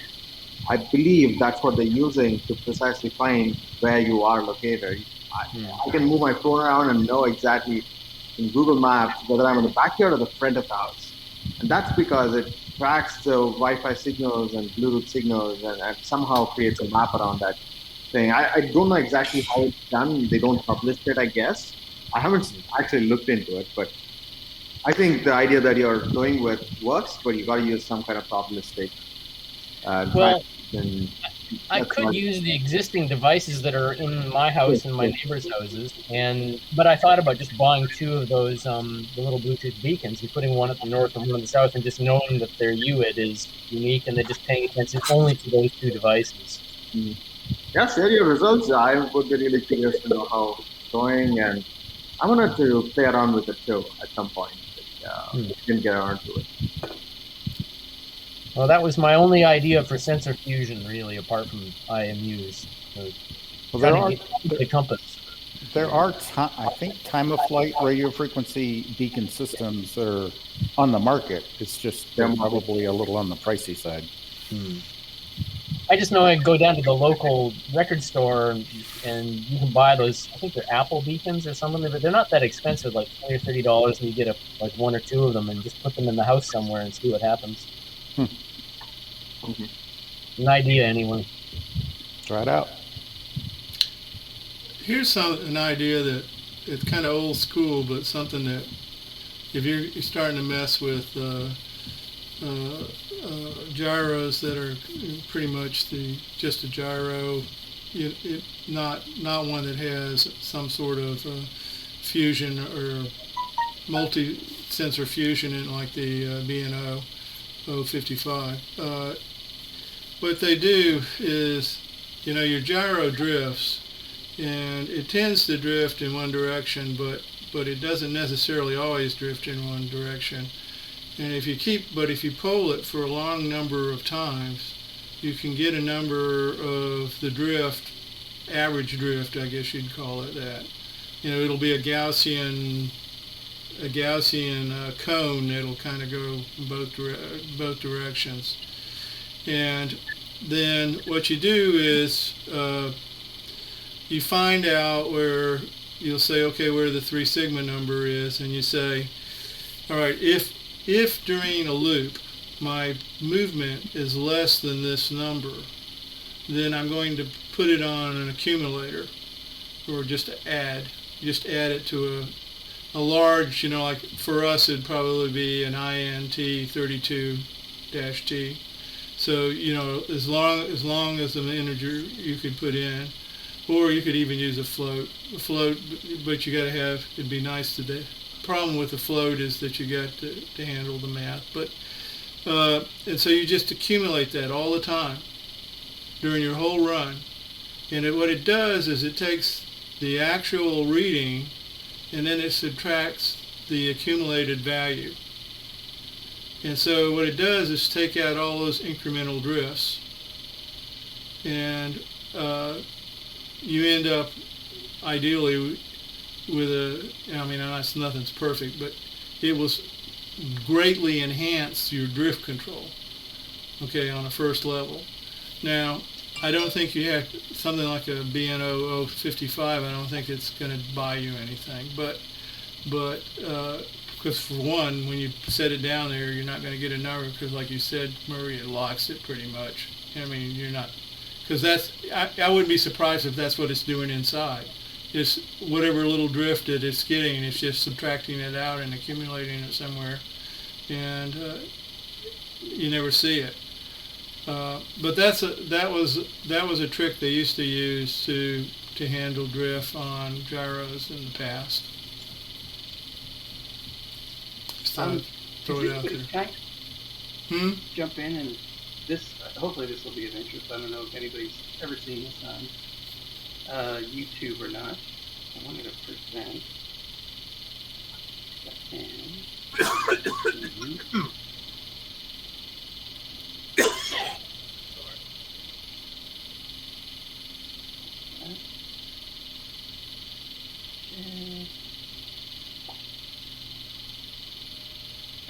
I believe that's what they're using to precisely find where you are located. I can move my phone around and know exactly in Google Maps whether I'm in the backyard or the front of the house. And that's because it tracks the Wi-Fi signals and Bluetooth signals and somehow creates a map around that thing. I don't know exactly how it's done. They don't publish it, I guess. I haven't actually looked into it, but I think the idea that you're going with works, but you got to use some kind of probabilistic. I could use the existing devices that are in my house and my neighbors' houses, but I thought about just buying two of those the little Bluetooth beacons and putting one at the north and one at the south, and just knowing that their UID is unique and they're just paying attention only to those two devices. Yeah, share your results. I would be really curious to know how it's going, and I wanted to play around with it too at some point. Didn't get around to it. Well, that was my only idea for sensor fusion, really, apart from IMUs. The compass. There are, I think, time-of-flight radio frequency beacon systems that are on the market. It's just they're probably a little on the pricey side. I just know I go down to the local record store and you can buy those. I think they're Apple beacons or something, but they're not that expensive, like $20 or $30, and you get like one or two of them and just put them in the house somewhere and see what happens. An idea, anyway. Try it out. Here's an idea that it's kind of old school, but something that if you're starting to mess with gyros that are pretty much just a gyro, not one that has some sort of fusion or multi-sensor fusion in like the BNO 055. What they do is, your gyro drifts, and it tends to drift in one direction, but it doesn't necessarily always drift in one direction. And if you poll it for a long number of times, you can get a number of the drift, average drift, I guess you'd call it that. It'll be a Gaussian cone that'll kind of go both directions. And then what you do is you find out where you'll say, okay, where the 3 sigma number is, and you say, all right, if during a loop my movement is less than this number, then I'm going to put it on an accumulator, or just add it to a large, like for us it'd probably be an INT 32-T. So, as long as an integer you could put in, or you could even use a float, but you got to have, it'd be nice to do. Problem with the float is that you got to handle the math, but and so you just accumulate that all the time during your whole run, and what it does is it takes the actual reading and then it subtracts the accumulated value. And so what it does is take out all those incremental drifts, and you end up ideally with nothing's perfect, but it will greatly enhance your drift control, on a first level. Now, I don't think you have something like a BNO 055. I don't think it's going to buy you anything, but of because for one, when you set it down there, you're not going to get a number because, like you said, Murray, it locks it pretty much. I mean, you're not, because I wouldn't be surprised if that's what it's doing inside. Just whatever little drift that it's getting, it's just subtracting it out and accumulating it somewhere, and you never see it. But that was a trick they used to use to handle drift on gyros in the past. So throw it out there. Can I jump in and hopefully this will be of interest. I don't know if anybody's ever seen this on YouTube or not. I wanted to present.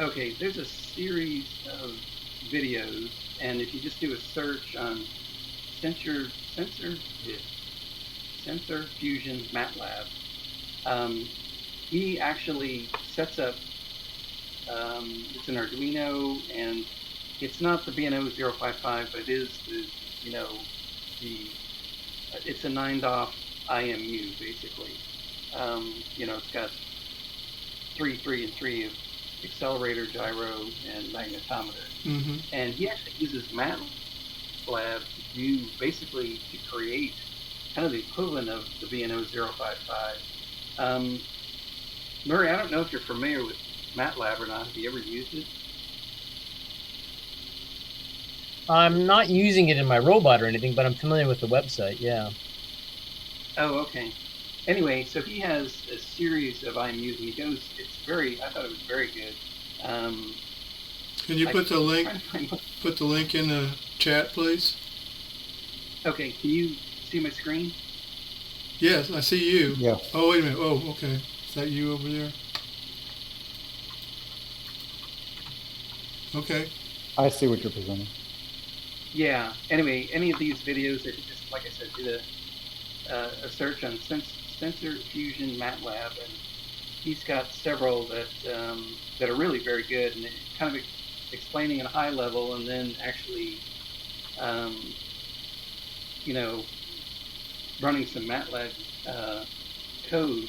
Okay, there's a series of videos, and if you just do a search on Sensor Fusion MATLAB, he actually sets up, it's an Arduino, and it's not the BNO 055, but it is it's a 9-DOF IMU, basically. It's got 3, 3, and 3 of accelerator, gyro, and magnetometer. Mm-hmm. And he actually uses MATLAB to create kind of the equivalent of the BNO 055. Murray, I don't know if you're familiar with MATLAB or not. Have you ever used it? I'm not using it in my robot or anything, but I'm familiar with the website, yeah. Oh, okay. Anyway, so he has a series of IMUs, and I thought it was very good. Can you put the link in the chat, please? Okay, can you see my screen? Yes, I see you. Yeah. Oh, wait a minute. Oh, okay. Is that you over there? Okay. I see what you're presenting. Yeah. Anyway, any of these videos, if you just, like I said, did a search on Sensor Fusion MATLAB, and he's got several that are really very good, and kind of explaining at a high level, and then actually, running some MATLAB code.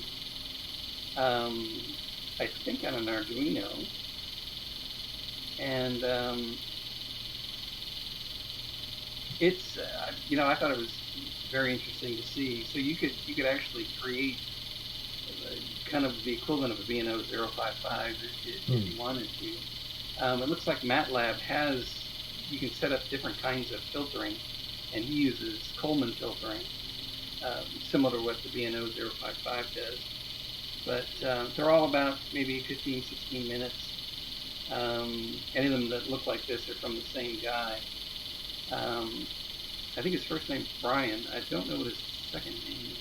I think on an Arduino, and it's I thought it was very interesting to see. So you could actually create kind of the equivalent of a BNO 055 if you wanted to. It looks like MATLAB you can set up different kinds of filtering, and he uses Coleman filtering, similar to what the BNO 055 does. But they're all about maybe 15, 16 minutes. Any of them that look like this are from the same guy. I think his first name's Brian. I don't know what his second name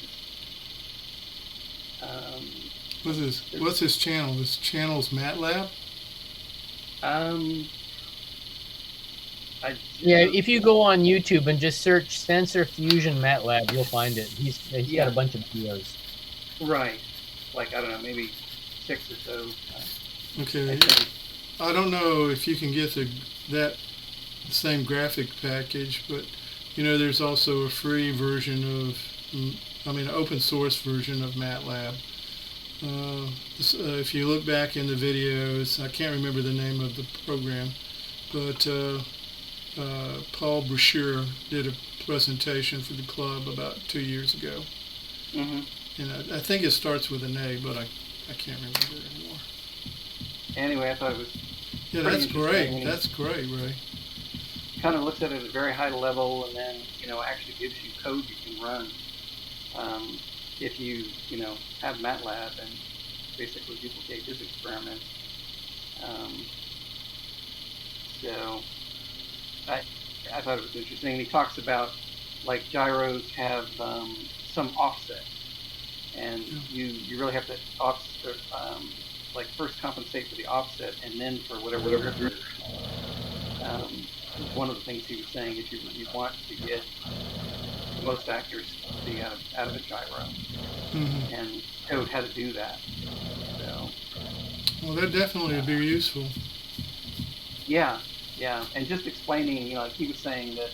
is. What's his channel? This channel's MATLAB? If you go on YouTube and just search Sensor Fusion MATLAB, you'll find it. He's got a bunch of videos. Right. Like, I don't know, maybe 6 or so. Okay. I don't know if you can get that same graphic package, but there's also a free version open source version of MATLAB. If you look back in the videos, I can't remember the name of the program, but Paul Brochure did a presentation for the club about 2 years ago. Mm-hmm. And I think it starts with an A, but I can't remember anymore. Anyway, I thought it was that's great. That's great, Ray. Kind of looks at it at a very high level, and then actually gives you code you can run if you have MATLAB and basically duplicate his experiments. So I thought it was interesting. He talks about like gyros have some offset, and you really have to first compensate for the offset, and then for whatever. One of the things he was saying is you want to get the most accuracy out of a gyro, and code how to do that. So Well, that definitely would be useful. Yeah, yeah, and just explaining, like he was saying that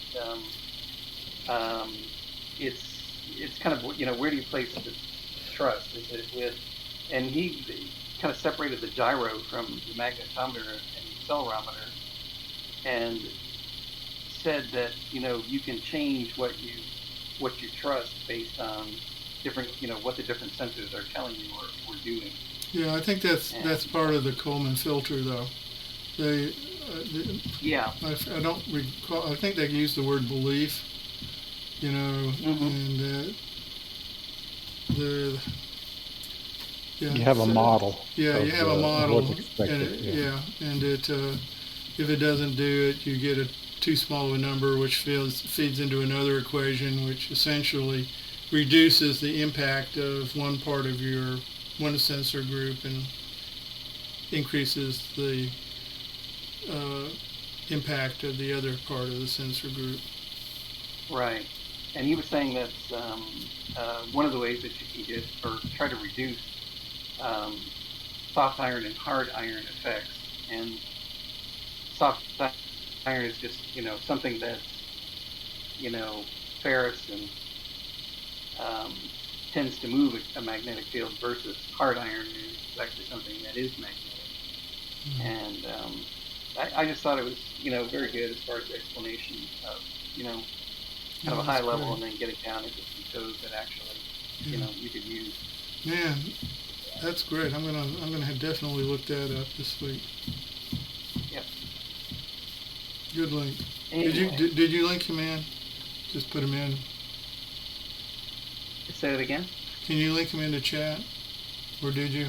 it's kind of, where do you place the trust? Is it with, and he kind of separated the gyro from the magnetometer and accelerometer, and said that you can change what you trust based on different, what the different sensors are telling you or doing. Yeah, I think that's part of the Coleman filter, though. Yeah. I don't recall. I think they use the word belief, Mm-hmm. and you have a model. Yeah, you have a model, and if it doesn't do it, you get a too small of a number, which feeds into another equation, which essentially reduces the impact of one part of one sensor group and increases the impact of the other part of the sensor group. Right. And he was saying that one of the ways that you can get or try to reduce soft iron and hard iron effects. And soft iron is just, something that's, ferrous and tends to move a magnetic field, versus hard iron is actually something that is magnetic. Mm-hmm. And I just thought it was, very good as far as the explanation of, kind of a high level, and then getting down into some codes that actually, you could use. Man, that's great. I'm gonna definitely look that up this week. Yep. Good link. Anyway. Did you link him in? Just put him in. Say it again. Can you link him into chat, or did you?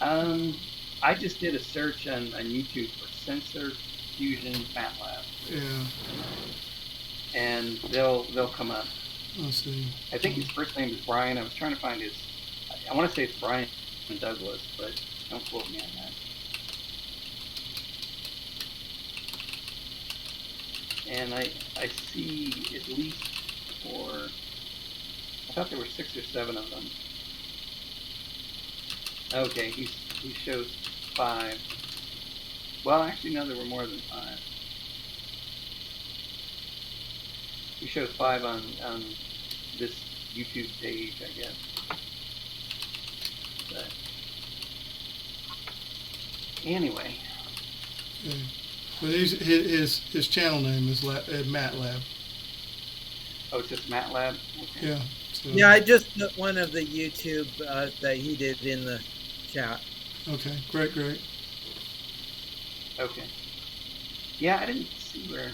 I just did a search on YouTube for Sensor Fusion MATLAB. Yeah. And they'll come up. Let's see. I think his first name is Brian. I was trying to find I want to say it's Brian Douglas, but don't quote me on that. And I see at least 4. I thought there were 6 or 7 of them. Okay, he shows 5. Well, actually, no, there were more than 5. He shows 5 on this YouTube page, I guess. But anyway. Okay. But his channel name is MATLAB. Oh, it's just MATLAB? Okay. Yeah. So. Yeah, I just put one of the YouTube that he did in the chat. Okay, great. Okay. Yeah, I didn't see where.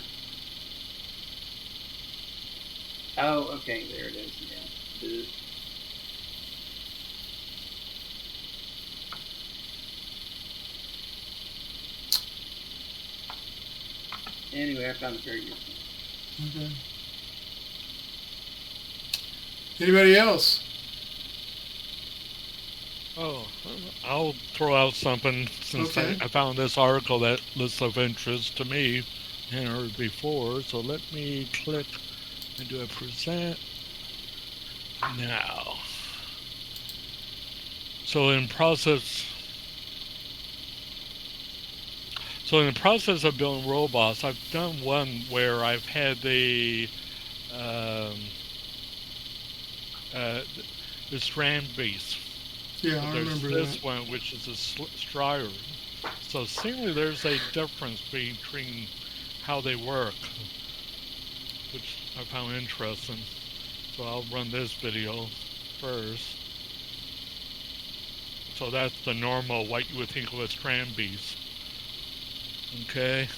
Oh, okay, there it is. Yeah. Anyway, I found it very useful. Okay. Anybody else? Oh, I'll throw out something since I found this article that looks of interest to me and heard before. So let me click and do a present now. So in the process of building robots, I've done one where I've had the strand base. Yeah, I remember that. This one, which is a strider. So seemingly there's a difference between how they work, which I found interesting. So I'll run this video first. So that's the normal, what you would think of a strand beast. Okay.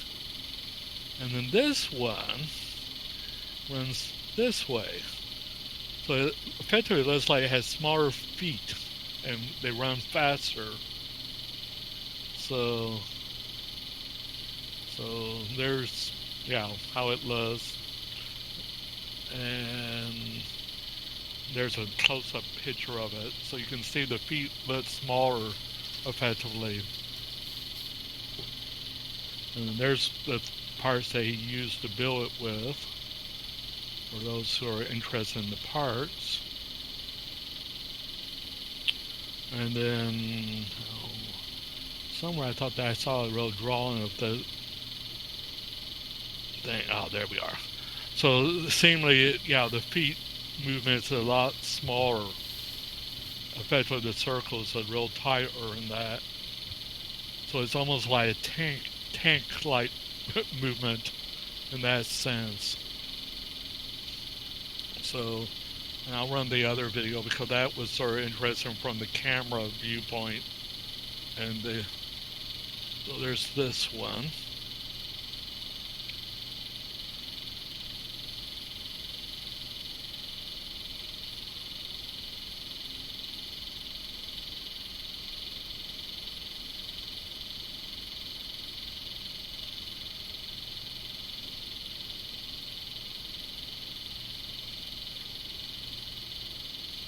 And then this one runs this way. So it effectively looks like it has smaller feet and they run faster. So there's, how it looks. And there's a close-up picture of it. So you can see the feet look smaller effectively. And there's the parts that he used to build it with, for those who are interested in the parts. And then, somewhere I thought that I saw a real drawing of the thing. Oh, there we are. So seemingly, yeah, the feet movement's a lot smaller. Especially the circles are real tighter in that. So it's almost like a tank-like movement in that sense. So, and I'll run the other video because that was sort of interesting from the camera viewpoint. And so there's this one.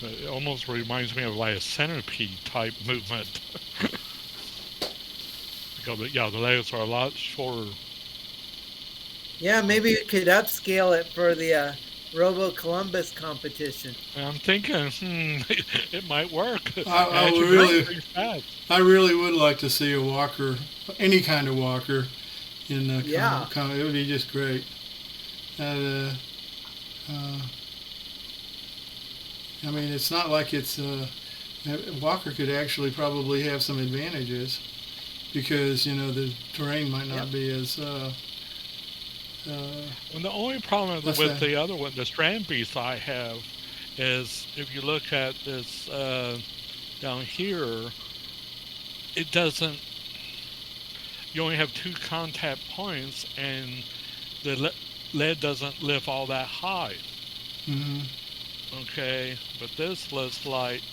It almost reminds me of like a centipede type movement. Because, yeah, the legs are a lot shorter. Yeah, maybe you could upscale it for the Robo Columbus competition. I'm thinking, it might work. I really would like to see a walker, any kind of walker, in the it would be just great. I mean, it's not like it's walker could actually probably have some advantages because the terrain might not be as. Well, the only problem with the other one, the strand beast I have, is if you look at this down here, it doesn't. You only have 2 contact points, and the lead doesn't lift all that high. Mm-hmm. Okay, but this looks like,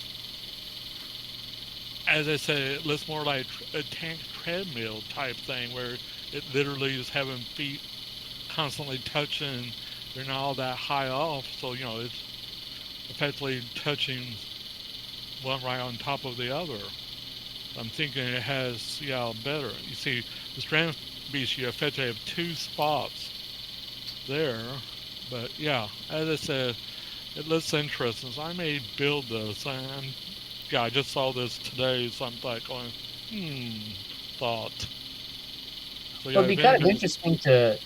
as I said, it looks more like a tank treadmill type thing where it literally is having feet constantly touching. They're not all that high off, so it's effectively touching one right on top of the other. I'm thinking it has better. You see, the strand beast, you effectively have 2 spots there, but as I said, it looks interesting. So I may build this. I just saw this today, so I'm like going, thought. So, It'd be kind of interesting to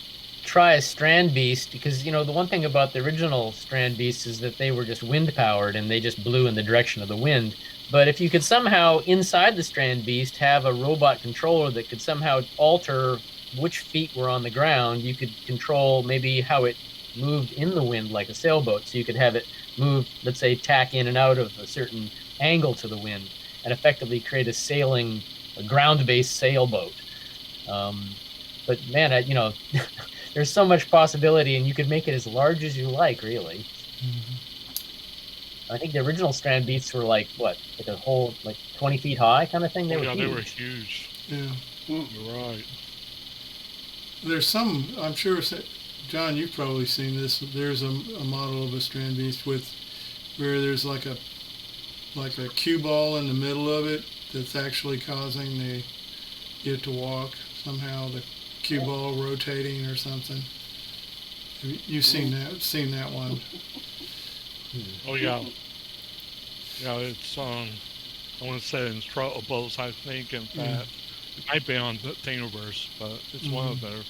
try a strand beast because, the one thing about the original strand beasts is that they were just wind powered and they just blew in the direction of the wind. But if you could somehow, inside the strand beast, have a robot controller that could somehow alter which feet were on the ground, you could control maybe how it moved in the wind like a sailboat. So you could have it move, let's say, tack in and out of a certain angle to the wind and effectively create a ground-based sailboat. But man, there's so much possibility, and you could make it as large as you like, really. Mm-hmm. I think the original strand beasts were like a whole 20 feet high kind of thing. They were huge. Yeah, you're right. There's some, I'm sure, John, you've probably seen this. There's a model of a strand beast where there's like a cue ball in the middle of it that's actually causing it to walk somehow. The cue ball rotating or something. You've seen that one? Oh yeah. Yeah, it's I want to say in Struttables, I think. In fact, it might be on the Thingiverse, but it's one of their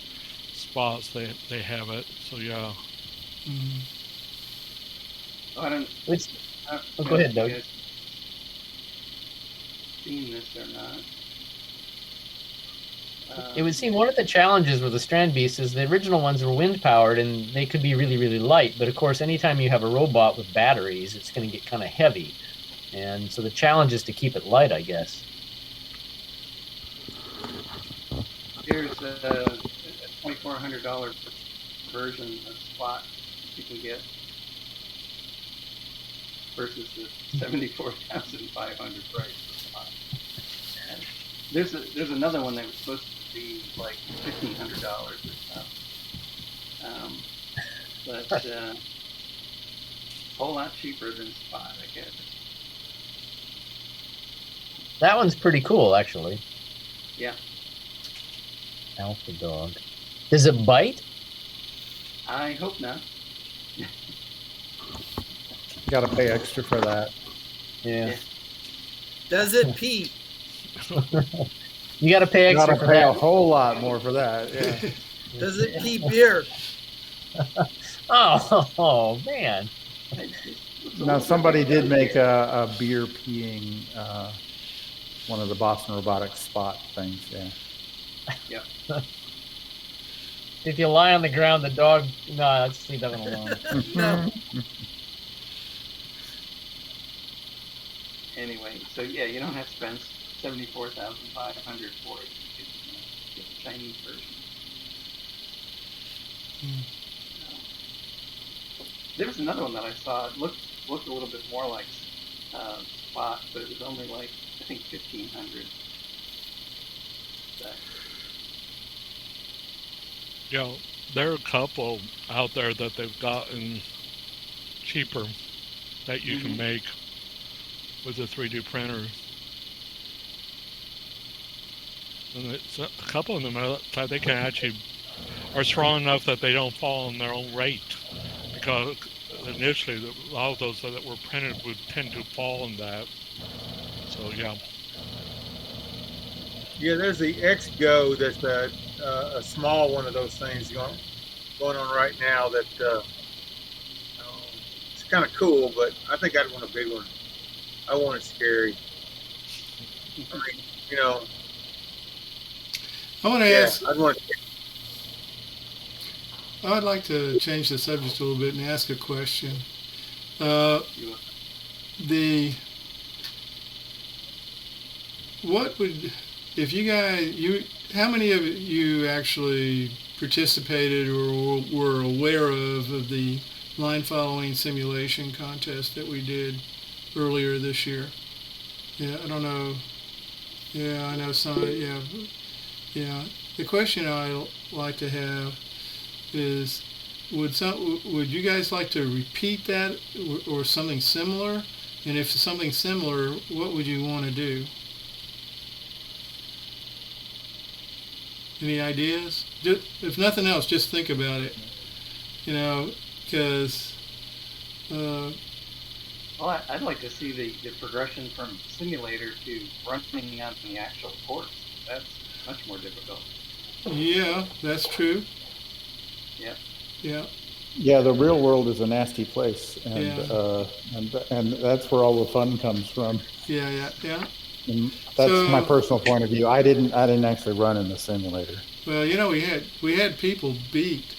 spots they have it. So yeah. I don't. Go ahead, Doug. Seen this or not? It would seem one of the challenges with the strand beasts is the original ones were wind powered and they could be really, really light. But of course, anytime you have a robot with batteries, it's going to get kind of heavy. And so the challenge is to keep it light, I guess. Here's a $2,400 version of Spot you can get versus the $74,500 price for Spot. And there's another one that was supposed to be like $1,500 or so, but a whole lot cheaper than Spot, I guess. That one's pretty cool, actually. Yeah. Alpha dog. Does it bite? I hope not. Got to pay extra for that. Yeah. Does it pee? You got to pay You extra gotta for pay a that. whole lot more for that. Yeah. Does it keep beer? Oh man. Now somebody did make a beer peeing one of the Boston Robotics spot things. Yeah. Yep. If you lie on the ground, the dog. No, let's leave that one alone. No. Anyway, so yeah, you don't have to spend 74,500 for it. You get the Chinese version. There was another one that I saw. It looked a little bit more like Spot, but it was only like I think 1,500. Yeah, there are a couple out there that they've gotten cheaper that you can make with a 3D printer. And it's, a couple of them they can actually are strong enough that they don't fall on their own rate, because initially a lot of those that were printed would tend to fall in that. So yeah. Yeah, there's the XGO. That's a small one of those things going on right now. That it's kind of cool, but I think I'd want a big one. I want it scary. I mean, you know. I want to ask. I'd like to change the subject a little bit and ask a question. What would, if you guys, how many of you actually participated or were aware of the line following simulation contest that we did earlier this year? Yeah, I don't know. Yeah, I know some. Yeah. The question I like to have is, would you guys like to repeat that or something similar? And if something similar, what would you want to do? Any ideas? If nothing else, just think about it. You know, because. Well, I'd like to see the progression from simulator to running on the actual course. That's much more difficult. Yeah, that's true. Yeah. Yeah. Yeah, the real world is a nasty place, and that's where all the fun comes from. Yeah. And that's my personal point of view. I didn't actually run in the simulator. Well, you know, we had people beat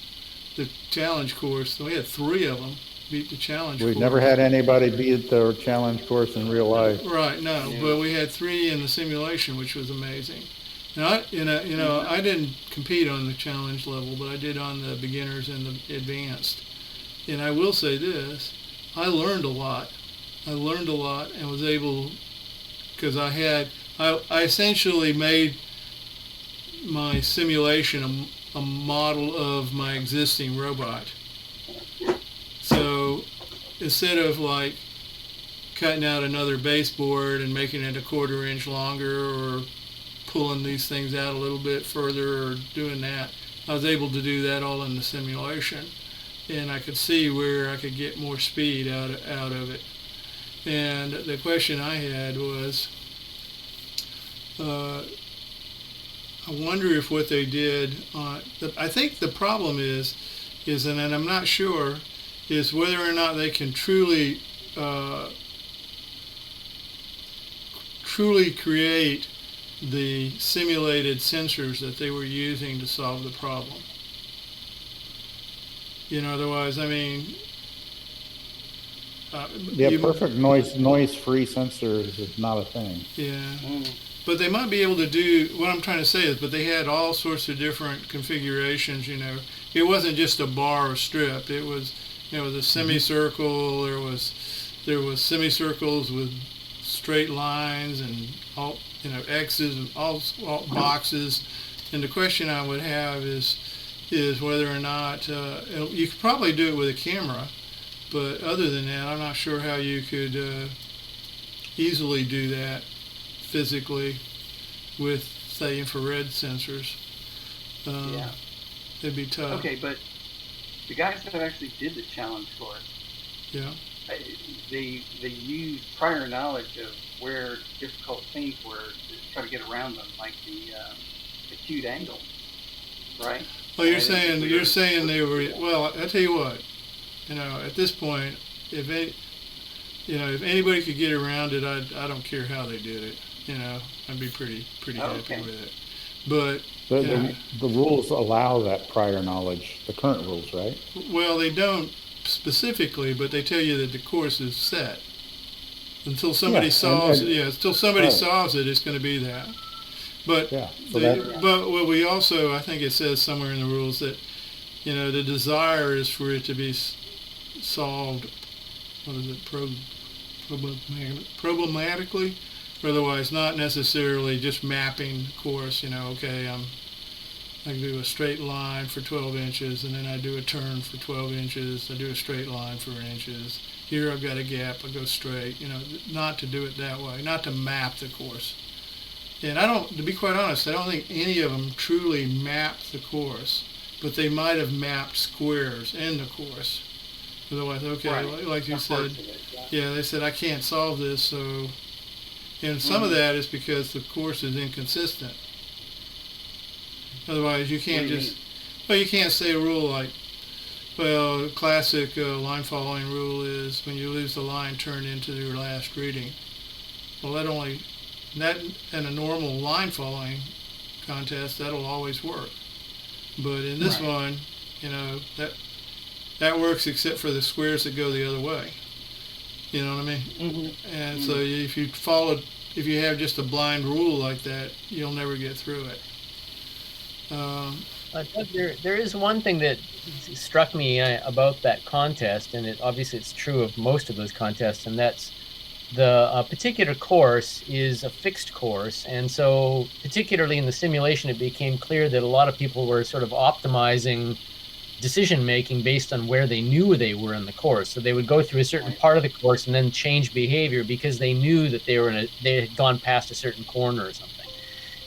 the challenge course. We had 3 of them beat the challenge course. We've never had anybody beat the challenge course in real life. Right, no, yeah. But we had 3 in the simulation, which was amazing. Now, I didn't compete on the challenge level, but I did on the beginners and the advanced. And I will say this, I learned a lot. And was able, because I essentially made my simulation a model of my existing robot. So instead of like cutting out another baseboard and making it a 1/4 inch longer or pulling these things out a little bit further or doing that, I was able to do that all in the simulation, and I could see where I could get more speed out of it. And the question I had was, I wonder if what they did, I think the problem is, and I'm not sure, is whether or not they can truly create the simulated sensors that they were using to solve the problem. Otherwise, I mean, perfect noise-free sensors is not a thing. Yeah, but they might be able to do, what I'm trying to say is, but they had all sorts of different configurations. It wasn't just a bar or strip. It was a semicircle. There was semicircles with straight lines and all, X's and all boxes. And the question I would have is whether or not you could probably do it with a camera, but other than that, I'm not sure how you could easily do that physically with, say, infrared sensors. Yeah, it'd be tough. Okay, but the guys that actually did the challenge course, yeah, they use prior knowledge of where difficult things were to try to get around them, like the acute angle, right? Well, you're saying they were. Well, I tell you what, at this point, if anybody could get around it, I don't care how they did it. I'd be pretty happy with it. But the rules allow that prior knowledge. The current rules, right? Well, they don't specifically, but they tell you that the course is set until somebody solves it. Yeah, until somebody solves it, it's going to be that. But but what we also, I think it says somewhere in the rules that the desire is for it to be solved. What is it? Problematically. Otherwise, not necessarily just mapping the course. Okay, I do a straight line for 12 inches, and then I do a turn for 12 inches. I do a straight line for inches. Here I've got a gap. I go straight. Not to do it that way. Not to map the course. And to be quite honest, I don't think any of them truly mapped the course, but they might have mapped squares in the course. Otherwise, like you said, they said, I can't solve this, so... And some of that is because the course is inconsistent. Otherwise, you can't you can't say a rule like, the classic line following rule is when you lose the line, turn into your last reading. Well, that in a normal line following contest, that'll always work. But in this one, that works except for the squares that go the other way. You know what I mean? Mm-hmm. And so if you have just a blind rule like that, you'll never get through it. There is one thing that struck me about that contest, and obviously it's true of most of those contests, and that's the particular course is a fixed course. And so particularly in the simulation, it became clear that a lot of people were sort of optimizing decision making based on where they knew they were in the course. So they would go through a certain part of the course and then change behavior because they knew that they had gone past a certain corner or something.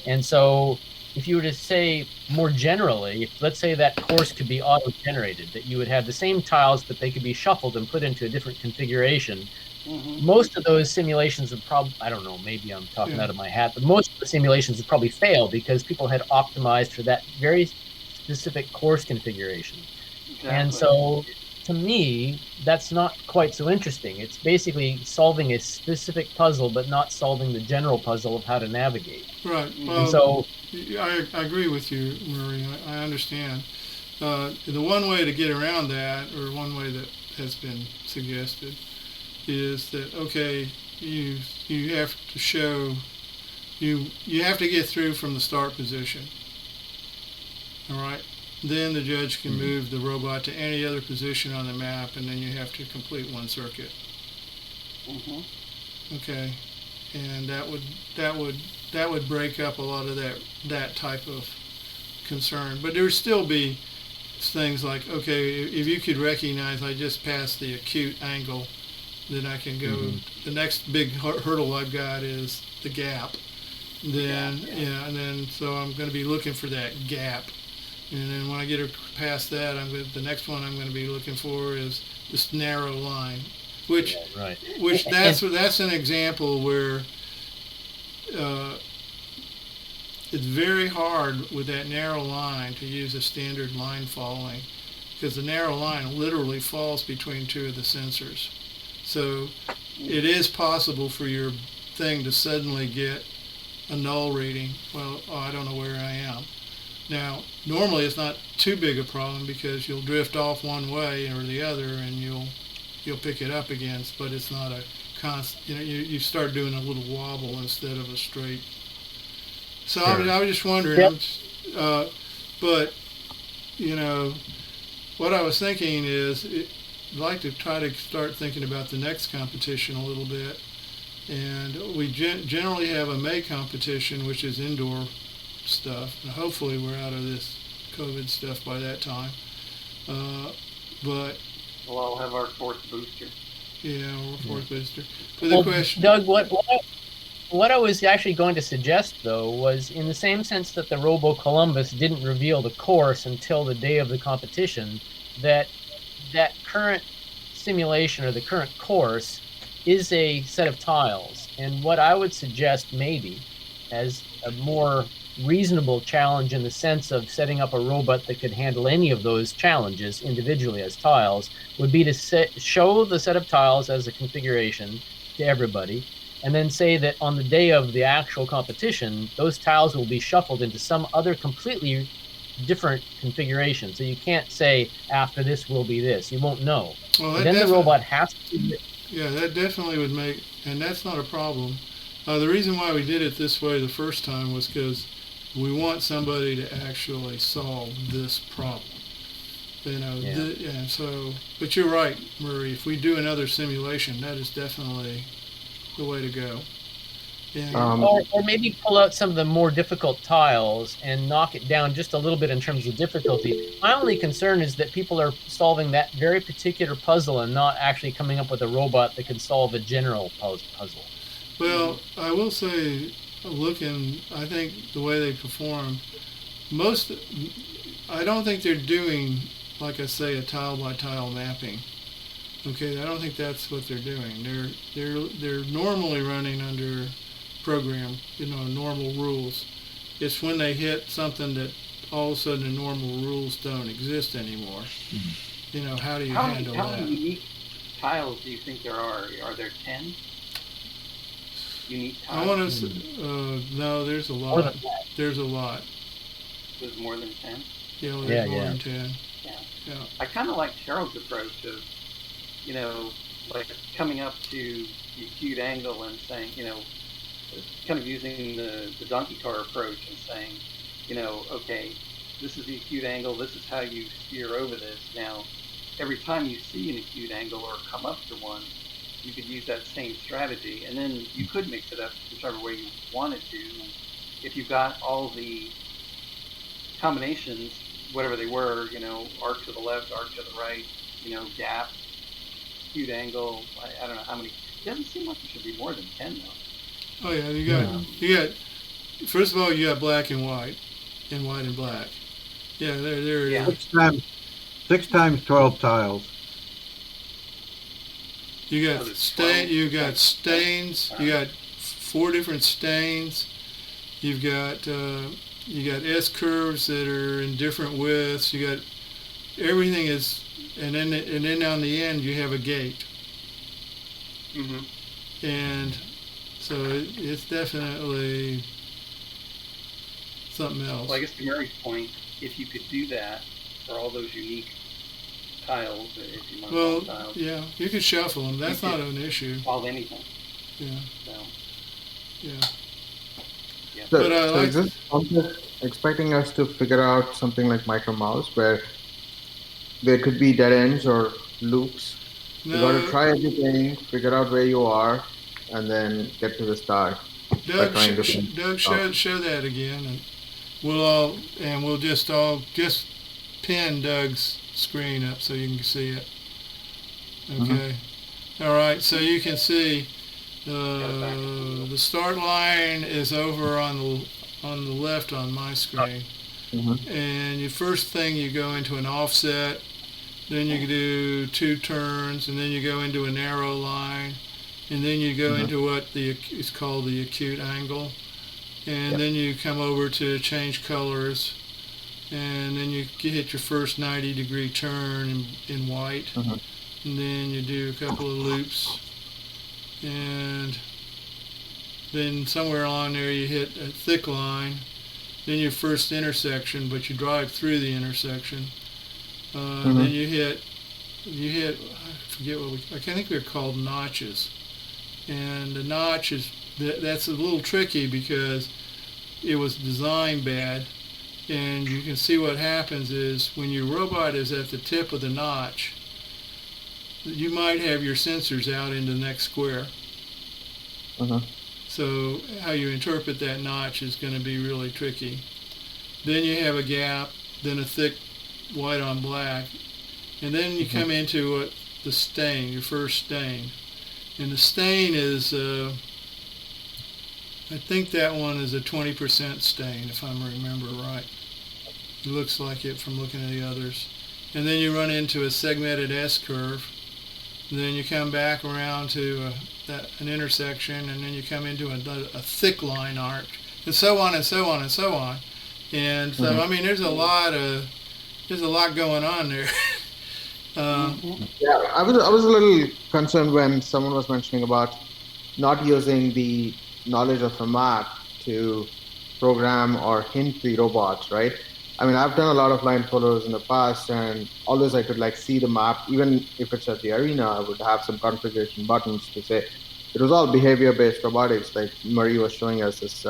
And so if you were to say more generally, let's say that course could be auto-generated, that you would have the same tiles, but they could be shuffled and put into a different configuration. Mm-hmm. Most of those simulations would probably, I don't know, maybe I'm talking out of my hat, but most of the simulations would probably fail because people had optimized for that very specific course configuration. Exactly. And so to me, that's not quite so interesting. It's basically solving a specific puzzle, but not solving the general puzzle of how to navigate. Right. Well, so I agree with you, Murray. I understand. The one way to get around that, or one way that has been suggested, is that, okay, you have to show, you have to get through from the start position. All right? Then the judge can move the robot to any other position on the map, and then you have to complete one circuit. Mm-hmm. Okay, and that would break up a lot of that type of concern. But there would still be things like, okay, if you could recognize I just passed the acute angle, then I can go. Mm-hmm. The next big hurdle I've got is the gap. Then and then so I'm going to be looking for that gap. And then when I get past that, the next one I'm going to be looking for is this narrow line, which that's an example where it's very hard with that narrow line to use a standard line following, because the narrow line literally falls between two of the sensors. So it is possible for your thing to suddenly get a null reading. Well, I don't know where I am. Now, normally it's not too big a problem because you'll drift off one way or the other and you'll pick it up again, but it's not a constant, you start doing a little wobble instead of a straight. So sure. I was just wondering, but, what I was thinking is I'd like to try to start thinking about the next competition a little bit. And we generally have a May competition, which is indoor stuff, and hopefully we're out of this COVID stuff by that time. But we'll all have our fourth booster. Yeah, our fourth booster. But the question, Doug, what I was actually going to suggest, though, was in the same sense that the Robo Columbus didn't reveal the course until the day of the competition, that current simulation or the current course is a set of tiles. And what I would suggest maybe as a more reasonable challenge in the sense of setting up a robot that could handle any of those challenges individually as tiles would be to show the set of tiles as a configuration to everybody, and then say that on the day of the actual competition, those tiles will be shuffled into some other completely different configuration. So you can't say after this will be this. You won't know. Well, then the robot has to. Yeah, that definitely would make, and that's not a problem. The reason why we did it this way the first time was because we want somebody to actually solve this problem. You know, and so, but you're right, Murray. If we do another simulation, that is definitely the way to go. Or maybe pull out some of the more difficult tiles and knock it down just a little bit in terms of difficulty. My only concern is that people are solving that very particular puzzle and not actually coming up with a robot that can solve a general puzzle. Well, I will say, I think the way they perform, I don't think they're doing, like I say, a tile by tile mapping. Okay, I don't think that's what they're doing. They're normally running under program, normal rules. It's when they hit something that all of a sudden the normal rules don't exist anymore. How do you handle that? How many unique tiles do you think there are? Are there 10 unique tiles? I want to. No, there's a lot. There's a lot. There's more than 10. Yeah, there's more than 10. Yeah. I kind of like Harold's approach of, like coming up to the acute angle and saying, kind of using the donkey car approach and saying, okay, this is the acute angle, this is how you steer over this. Now, every time you see an acute angle or come up to one, you could use that same strategy, and then you could mix it up whichever way you wanted to. If you got all the combinations, whatever they were, arc to the left, arc to the right, gap, acute angle, I don't know how many. It doesn't seem like there should be more than 10 though. Oh yeah, you got. First of all, you got black and white, and white and black. Yeah, there it is. 6 times 12 tiles. You got You got stains. You got 4 different stains. You've got S curves that are in different widths. You got everything is, and then on the end you have a gate. And so it's definitely something else. Well, I guess to Mary's point, if you could do that for all those unique tiles, if you want to call them tiles. Yeah, you could shuffle them. That's not an issue. Solve anything. Yeah. So. Yeah. So, is this also expecting us to figure out something like Micro Mouse, where there could be dead ends or loops? No. You got to try everything, figure out where you are, and then get to the start. Doug, show that again, and we'll just pin Doug's screen up so you can see it. Okay. All right. So you can see the start line is over on the left on my screen, and your first thing you go into an offset, then you do 2 turns, and then you go into a narrow line. And then you go into what it's called the acute angle, and then you come over to change colors, and then you hit your first 90-degree turn in white, and then you do a couple of loops, and then somewhere along there you hit a thick line, then your first intersection, but you drive through the intersection, then you hit I forget I think they're called notches. And the notch that's a little tricky because it was designed bad, and you can see what happens is when your robot is at the tip of the notch, you might have your sensors out in the next square. So how you interpret that notch is going to be really tricky. Then you have a gap, then a thick white on black, and then you come into the stain, your first stain. And the stain is, I think that one is a 20% stain, if I remember right. It looks like it from looking at the others. And then you run into a segmented S curve, then you come back around to an intersection, and then you come into a thick line arch, and so on and so on and so on. And so, I mean, there's a lot going on there. Yeah, I was a little concerned when someone was mentioning about not using the knowledge of a map to program or hint the robots, right? I mean, I've done a lot of line photos in the past, and always I could like see the map, even if it's at the arena. I would have some configuration buttons to say it was all behavior-based robotics, like Marie was showing us this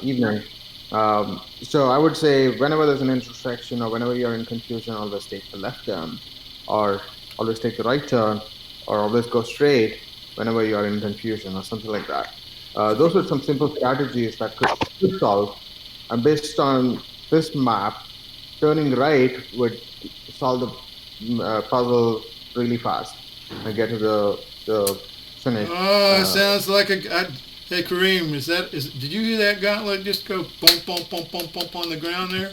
evening. So I would say whenever there's an intersection or whenever you're in confusion, always take the left turn, or always take the right turn, or always go straight whenever you are in confusion or something like that. Those are some simple strategies that could solve. And based on this map, turning right would solve the puzzle really fast and get to the finish. Oh, it sounds like hey, Kareem, did you hear that gauntlet just go bump, bump, bump, bump, bump on the ground there?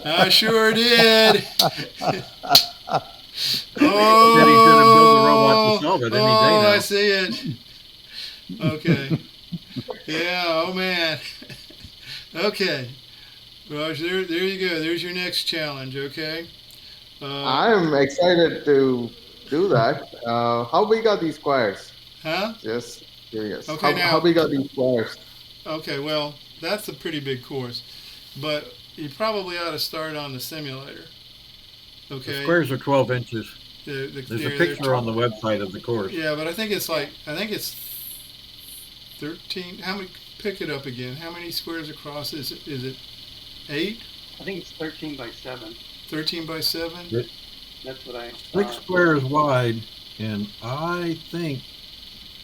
I sure did. I see it. Okay. Yeah, oh man. Okay. Raj, there you go. There's your next challenge, okay? I'm excited to do that. How big are these squares? Huh? Just curious. Okay, how big are these squares? Okay, well, that's a pretty big course. But you probably ought to start on the simulator. Okay. The squares are 12 inches. There's a picture on the website of the course. Yeah, but I think it's 13. How many? Pick it up again. How many squares across is it? Is it 8? I think it's 13 by 7. 13 by 7. That's what I. 6 squares wide, and I think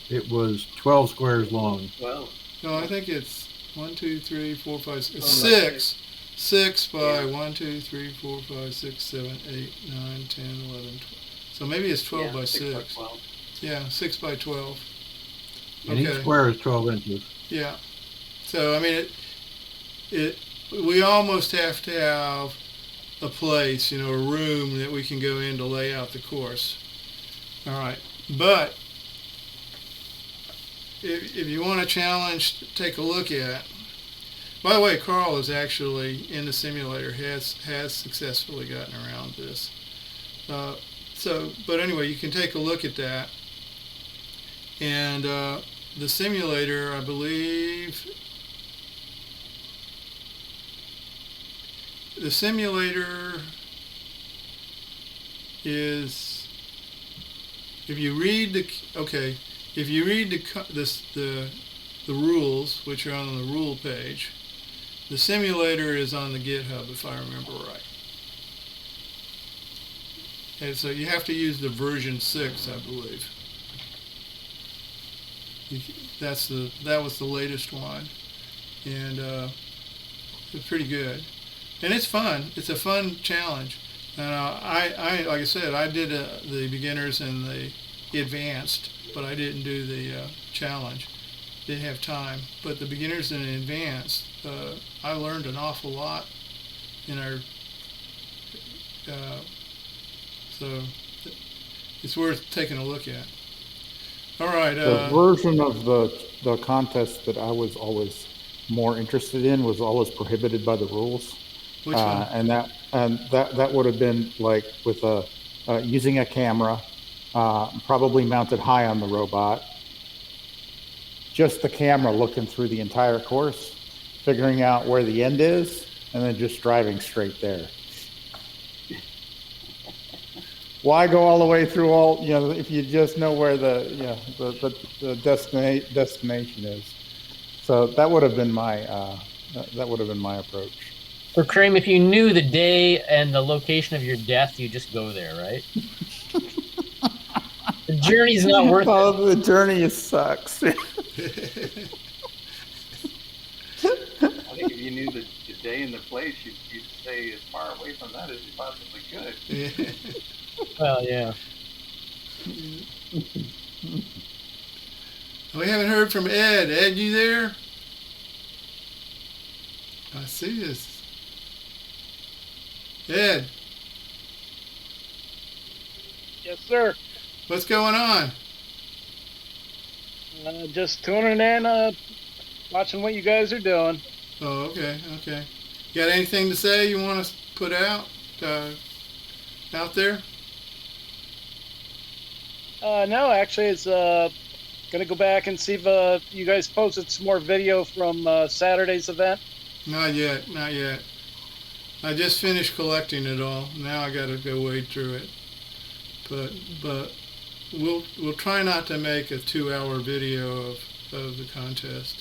it was 12 squares long. 12. No, I think it's 1, 2, 3, 4, 5, 6. 6. 6 by 1, 2, 3, 4, 5, 6, 7, 8, 9, 10, 11, 12. So maybe it's 12 by 6. By 12. Yeah, 6 by 12. And each square is 12 inches. Yeah. So, I mean, we almost have to have a place, a room that we can go in to lay out the course. All right. But if you want a challenge to take a look at, by the way, Carl is actually in the simulator, has successfully gotten around this. But anyway, you can take a look at that. And the simulator, I believe, the simulator is, if you read the rules, which are on the rule page, the simulator is on the GitHub, if I remember right. And so you have to use the version 6, I believe. That was the latest one, and it's pretty good, and it's fun. It's a fun challenge. I like I said, I did the beginners and the advanced, but I didn't do the challenge. Didn't have time. But the beginners and advanced, I learned an awful lot in our. So it's worth taking a look at. All right. The version of the contest that I was always more interested in was always prohibited by the rules. Which one? And that would have been like with using a camera, probably mounted high on the robot. Just the camera looking through the entire course, figuring out where the end is, and then just driving straight there. Why go all the way through if you just know where the destination is? So that would have been my approach. So, Kareem, if you knew the day and the location of your death, you just go there, right? The journey's not worth it. Oh, the journey sucks. I think if you knew the day and the place, you'd stay as far away from that as you possibly could. Well, yeah. We haven't heard from Ed. Ed, you there? I see this. Ed. Yes, sir. What's going on? Just tuning in, watching what you guys are doing. Oh, okay, okay. You got anything to say you want to put out there? No, actually, it's gonna go back and see if you guys posted some more video from Saturday's event. Not yet, not yet. I just finished collecting it all. Now I got to go wade through it. But we'll try not to make a 2-hour video of the contest.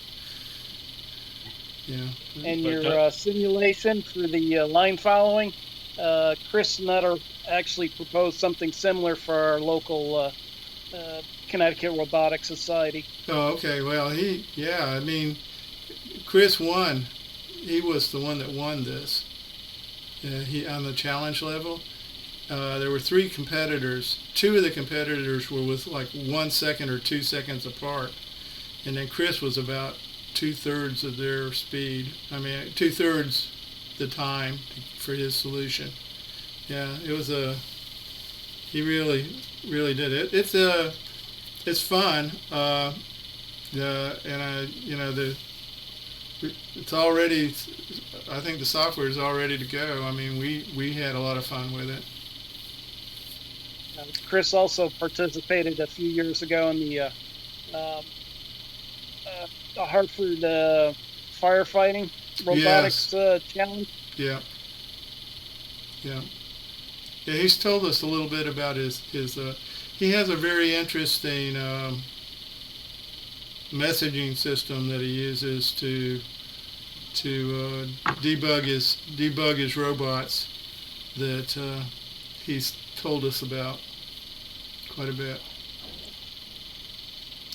Yeah. And your simulation for the line following, Chris Nutter actually proposed something similar for our local Connecticut Robotics Society. Oh, okay. Well, I mean, Chris won. He was the one that won this. He on the challenge level. There were 3 competitors. 2 of the competitors were with like 1 second or 2 seconds apart, and then Chris was about 2/3 of their speed. I mean, 2/3 the time for his solution. Yeah, it was he really did it. It's fun. It's already. I think the software is all ready to go. I mean, we had a lot of fun with it. Chris also participated a few years ago in the Hartford firefighting robotics challenge. Yeah. Yeah. Yeah, he's told us a little bit about his he has a very interesting messaging system that he uses to debug his robots that he's told us about quite a bit.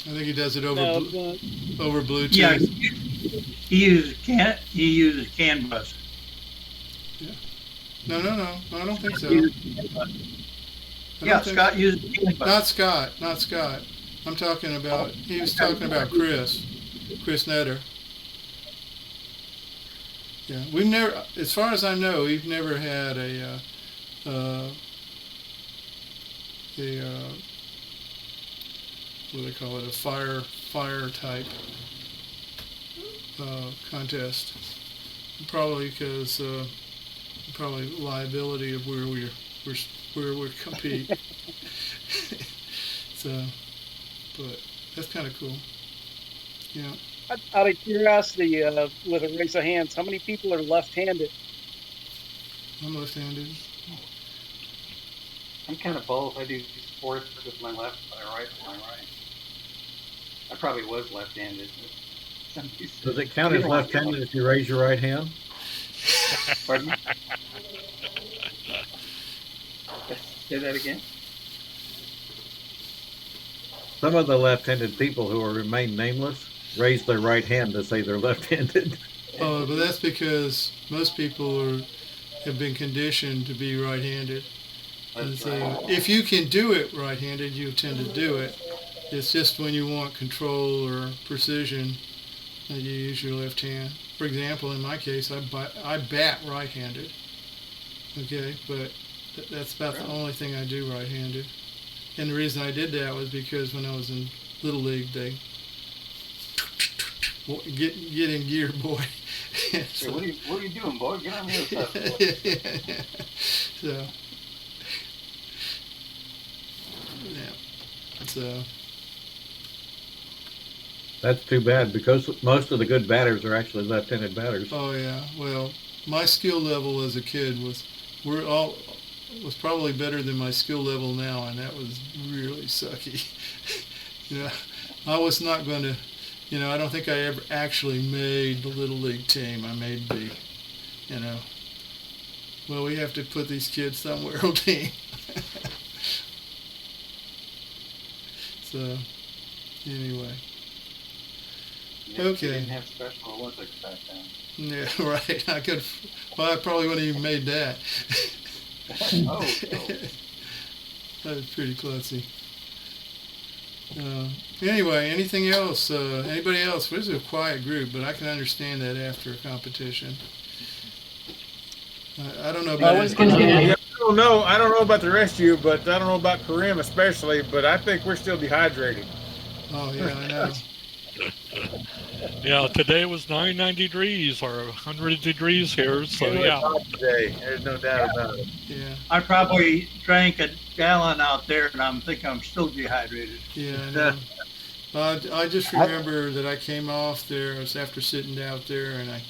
I think he does it over Bluetooth. Yeah, he uses CAN bus. Yeah. No, I don't think so. Yeah, Scott uses CAN bus. Not Scott. I'm talking about. He was talking about Chris Nutter. Yeah, we've never, as far as I know, we've never had a what do they call it, a fire type contest. Probably because liability of where we compete. So, but that's kind of cool. Yeah. Out of curiosity, with a raise of hands, how many people are left-handed? I'm left-handed. I'm kind of both. I do sports with my left, my right with my right. I probably was left-handed. Does it count as left-handed if you raise your right hand? Pardon me? Say that again? Some of the left-handed people who remain nameless raise their right hand to say they're left-handed. Oh, but that's because most people have been conditioned to be right-handed. And so if you can do it right-handed, you tend to do it. It's just when you want control or precision that you use your left hand. For example, in my case, I bat right-handed. Okay, but that's about the only thing I do right-handed. And the reason I did that was because when I was in Little League, they get in gear, boy. So, what are you doing, boy? Get on the other side. Yeah. So, yeah. So. That's too bad because most of the good batters are actually left-handed batters. Oh yeah. Well, my skill level as a kid was probably better than my skill level now, and that was really sucky. I was not going to. I don't think I ever actually made the Little League team. I made the, well, we have to put these kids somewhere on team. So, anyway. Okay. You didn't have Special Olympics back then. Yeah, right. I probably wouldn't have even made that. Oh. That was pretty klutzy. Anyway, anything else? Anybody else? This is a quiet group, but I can understand that after a competition. I don't know I about was it. continuing. I don't know about the rest of you, but I don't know about Karim especially, but I think we're still dehydrated. Oh, yeah, I know. Yeah, today was 99 degrees or 100 degrees here, so It was yeah. hot today. There's no doubt about it. Yeah, I probably drank a gallon out there, and I'm thinking I'm still dehydrated. yeah, I know. I just remember that I came off there. It was after sitting out there, and I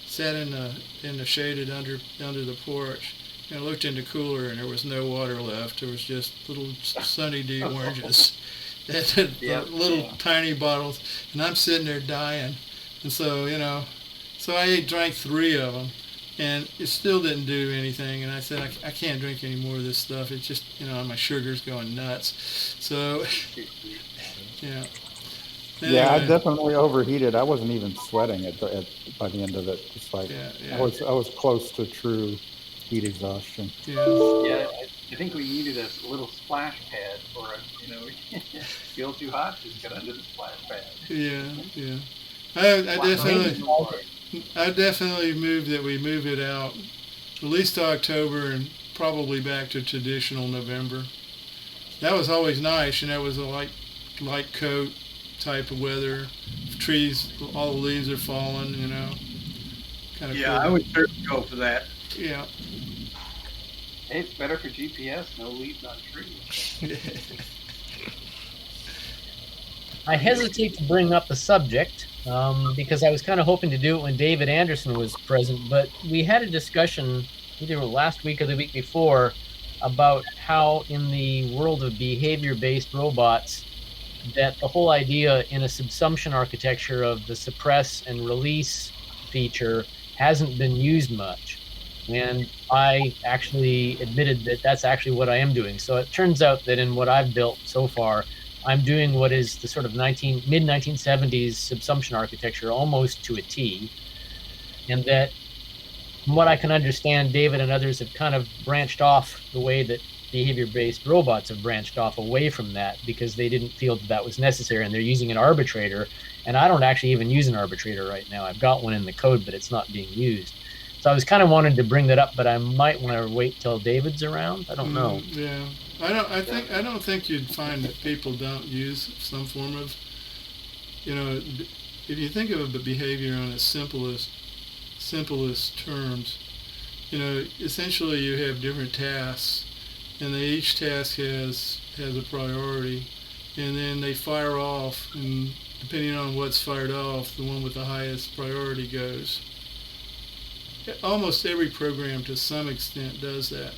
sat in the shaded under the porch, and I looked in the cooler, and there was no water left. There was just little Sunny D oranges, and little tiny bottles, and I'm sitting there dying. And so so I drank 3 of them, and it still didn't do anything. And I said I can't drink any more of this stuff. It's just my sugar's going nuts. So yeah. Anyway. Yeah, I definitely overheated. I wasn't even sweating by the end of it. It's like I was close to true heat exhaustion. Yeah, I think we needed a little splash pad for it. Feel too hot, just get under the splash pad. Yeah. I definitely we move it out at least to October and probably back to traditional November. That was always nice, and that was a light coat type of weather. Trees, all the leaves are falling, kind of. Yeah, cool. I would certainly go for that. Yeah. Hey, it's better for GPS. No leaves on trees. I hesitate to bring up the subject because I was kind of hoping to do it when David Anderson was present, but we had a discussion either last week or the week before about how in the world of behavior-based robots that the whole idea in a subsumption architecture of the suppress and release feature hasn't been used much. And I actually admitted that that's actually what I am doing. So it turns out that in what I've built so far, I'm doing what is the sort of mid-1970s subsumption architecture almost to a T. And that, from what I can understand, David and others have kind of branched off the way that behavior-based robots have branched off away from that because they didn't feel that was necessary, and they're using an arbitrator. And I don't actually even use an arbitrator right now. I've got one in the code, but it's not being used. So I was kind of wanting to bring that up, but I might want to wait till David's around. I don't know. Yeah, I don't think you'd find that people don't use some form of, if you think of a behavior on its simplest terms, essentially you have different tasks, and each task has a priority, and then they fire off, and depending on what's fired off, the one with the highest priority goes. Almost every program to some extent does that.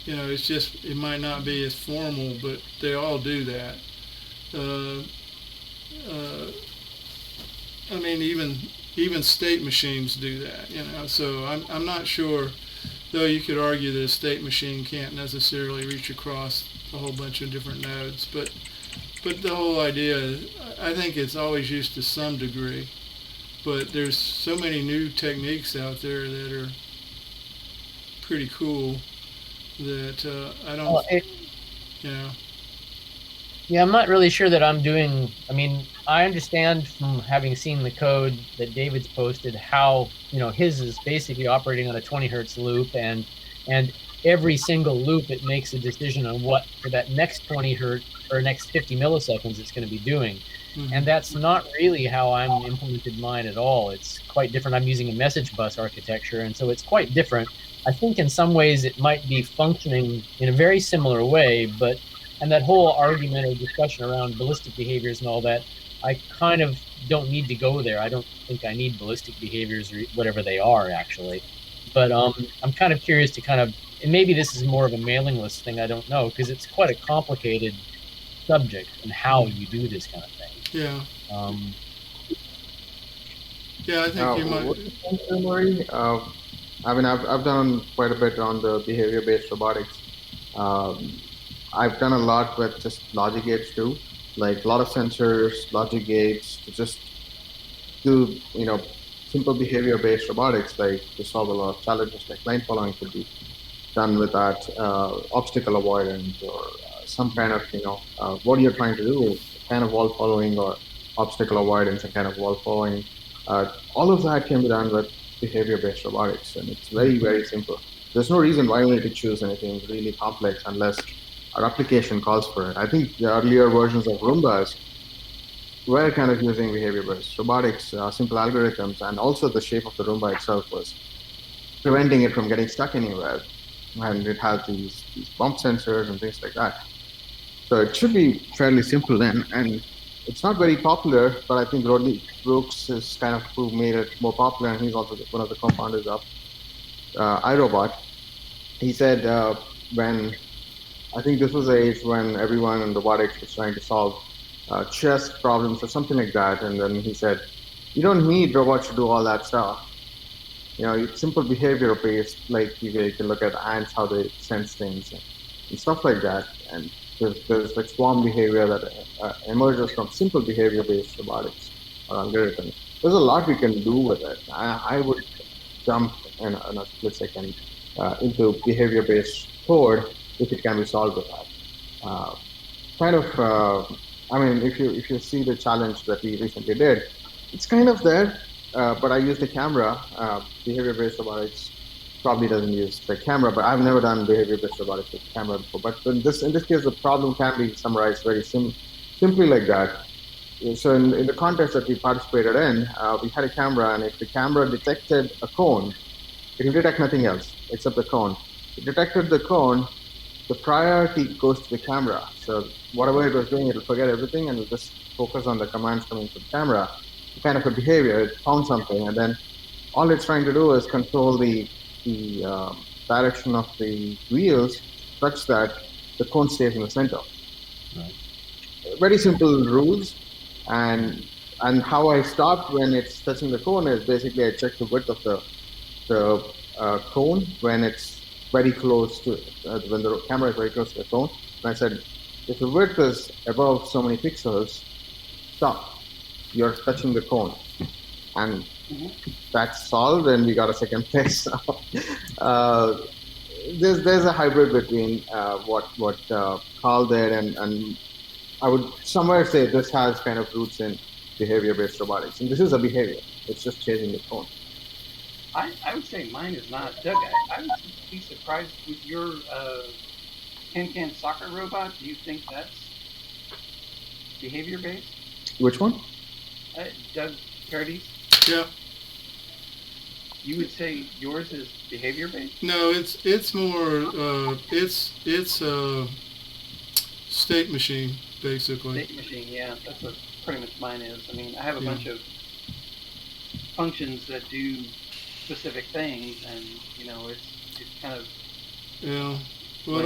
It's just, it might not be as formal, but they all do that. I mean, even state machines do that, so I'm not sure, though you could argue that a state machine can't necessarily reach across a whole bunch of different nodes, but the whole idea, I think it's always used to some degree, but there's so many new techniques out there that are pretty cool that I don't, Yeah, I'm not really sure that I'm doing, I understand from having seen the code that David's posted how, his is basically operating on a 20 hertz loop, and every single loop it makes a decision on what for that next 20 hertz or next 50 milliseconds it's going to be doing. Mm-hmm. And that's not really how I'm implemented mine at all. It's quite different. I'm using a message bus architecture, and so it's quite different. I think in some ways it might be functioning in a very similar way, and that whole argument or discussion around ballistic behaviors and all that, I kind of don't need to go there. I don't think I need ballistic behaviors or whatever they are, actually. But I'm kind of curious to and maybe this is more of a mailing list thing, I don't know, because it's quite a complicated subject and how you do this kind of thing. Yeah. I think you might. I've done quite a bit on the behavior-based robotics. I've done a lot with just logic gates too, like a lot of sensors, logic gates to just do, simple behavior-based robotics, like to solve a lot of challenges, like line following could be done with that, obstacle avoidance or some kind of, what you're trying to do, kind of wall following or obstacle avoidance and kind of wall following. All of that can be done with behavior-based robotics, and it's very, very simple. There's no reason why we need to choose anything really complex unless our application calls for it. I think the earlier versions of Roombas were kind of using behavior-based robotics, simple algorithms, and also the shape of the Roomba itself was preventing it from getting stuck anywhere. And it has these bump sensors and things like that. So it should be fairly simple then. And it's not very popular, but I think Rodney Brooks is kind of who made it more popular, and he's also one of the co-founders of iRobot. He said when, I think this was the age when everyone in robotics was trying to solve chess problems or something like that, and then he said, you don't need robots to do all that stuff. It's simple behavior based, like you can look at ants, how they sense things and stuff like that. And there's like swarm behavior that emerges from simple behavior based robotics or algorithms. There's a lot we can do with it. I would jump in a split second into behavior based code if it can be solved with that. If you see the challenge that we recently did, it's kind of there. But I use the camera. Behavior-based robotics probably doesn't use the camera, but I've never done behavior-based robotics with camera before. But in this case, the problem can be summarized very simply like that. So in the context that we participated in, we had a camera, and if the camera detected a cone, it will detect nothing else except the cone. It detected the cone, the priority goes to the camera. So whatever it was doing, it will forget everything and will just focus on the commands coming from the camera. Kind of a behavior, it found something, and then all it's trying to do is control the direction of the wheels such that the cone stays in the center. Right. Very simple rules, and how I stop when it's touching the cone is basically I check the width of the cone when it's very close to when the camera is very close to the cone. And I said, if the width is above so many pixels, stop. You're touching the cone, and that's solved, and we got a second place. There's a hybrid between what Carl did, and I would somewhere say this has kind of roots in behavior-based robotics, and this is a behavior. It's just changing the cone. I would say mine is not. Doug, I would be surprised with your can soccer robot. Do you think that's behavior-based? Which one? Doug Paradis? Yeah. You would say yours is behavior based? No, it's more it's a state machine basically. State machine, yeah, that's what pretty much mine is. I mean, I have a bunch of functions that do specific things, and it's kind of What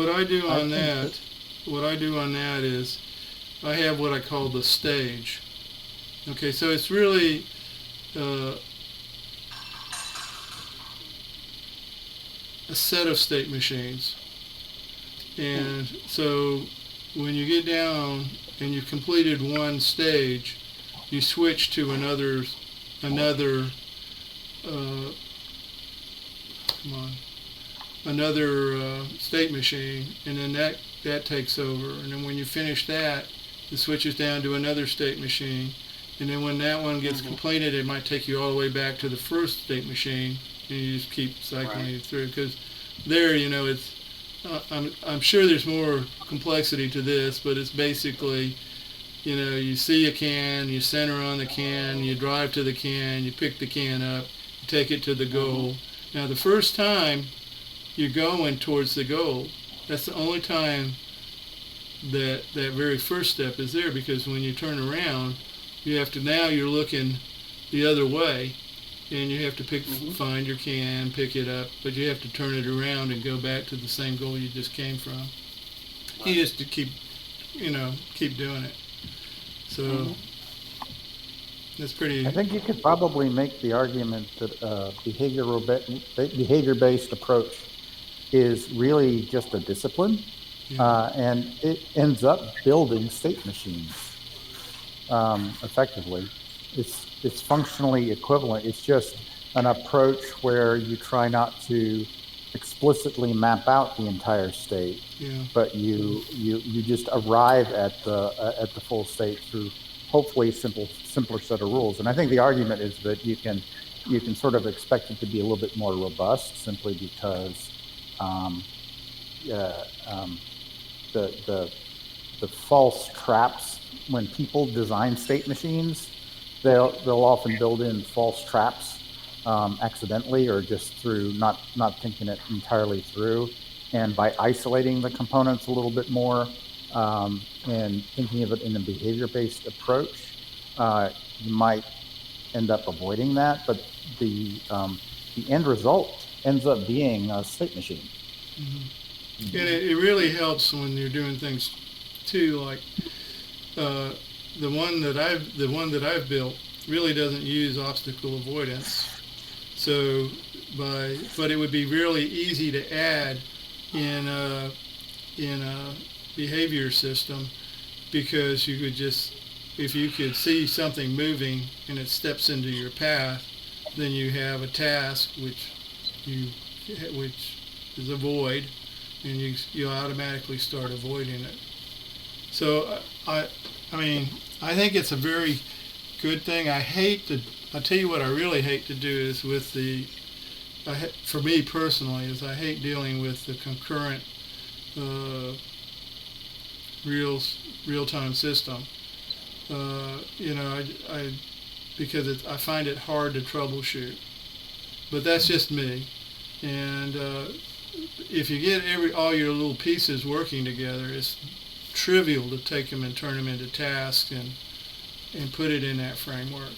I do on that is I have what I call the stage. Okay, so it's really a set of state machines. And so when you get down and you've completed one stage, you switch to another state machine, and then that takes over. And then when you finish that, it switches down to another state machine, and then when that one gets completed, it might take you all the way back to the first state machine, and you just keep cycling it through. Because there, it's I'm sure there's more complexity to this, but it's basically, you see a can, you center on the can, you drive to the can, you pick the can up, you take it to the goal. Now the first time you're going towards the goal, that's the only time that very first step is there, because when you turn around, you're looking the other way, and you have to find your can, pick it up, but you have to turn it around and go back to the same goal you just came from. You just to keep doing it. So that's pretty. I think you could probably make the argument that behavior-based approach is really just a discipline. And it ends up building state machines effectively. It's functionally equivalent. It's just an approach where you try not to explicitly map out the entire state, but you just arrive at the full state through hopefully simpler set of rules. And I think the argument is that you can sort of expect it to be a little bit more robust simply because the false traps when people design state machines, they'll often build in false traps accidentally or just through not thinking it entirely through. And by isolating the components a little bit more and thinking of it in a behavior-based approach, you might end up avoiding that. But the end result ends up being a state machine. Mm-hmm. And it really helps when you're doing things too, like the one that I've built really doesn't use obstacle avoidance. So but it would be really easy to add in a behavior system, because you could just, if you could see something moving and it steps into your path, then you have a task which is avoid, and you automatically start avoiding it. So I mean, I think it's a very good thing. I'll tell you what I really hate to do is with for me personally, is I hate dealing with the concurrent real-time system. Because I find it hard to troubleshoot. But that's just me. And if you get all your little pieces working together, it's trivial to take them and turn them into tasks and put it in that framework.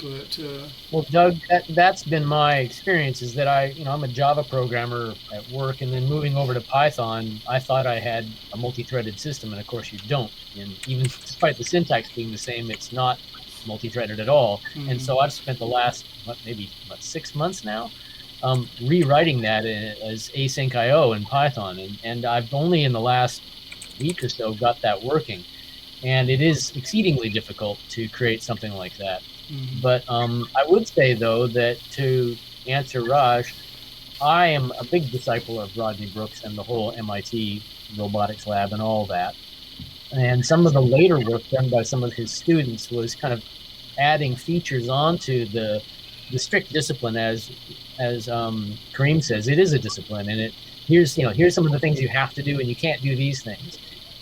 But well, Doug, that's been my experience, is that I'm a Java programmer at work, and then moving over to Python, I thought I had a multi-threaded system, and of course you don't. And even despite the syntax being the same, it's not multi-threaded at all. Mm-hmm. And so I've spent the last maybe 6 months now rewriting that as async IO in Python, and I've only in the last week or so got that working, and it is exceedingly difficult to create something like that. Mm-hmm. But I would say, though, that to answer Raj, I am a big disciple of Rodney Brooks and the whole MIT robotics lab and all that. And some of the later work done by some of his students was kind of adding features onto the strict discipline, as Kareem says. It is a discipline, and here's some of the things you have to do, and you can't do these things.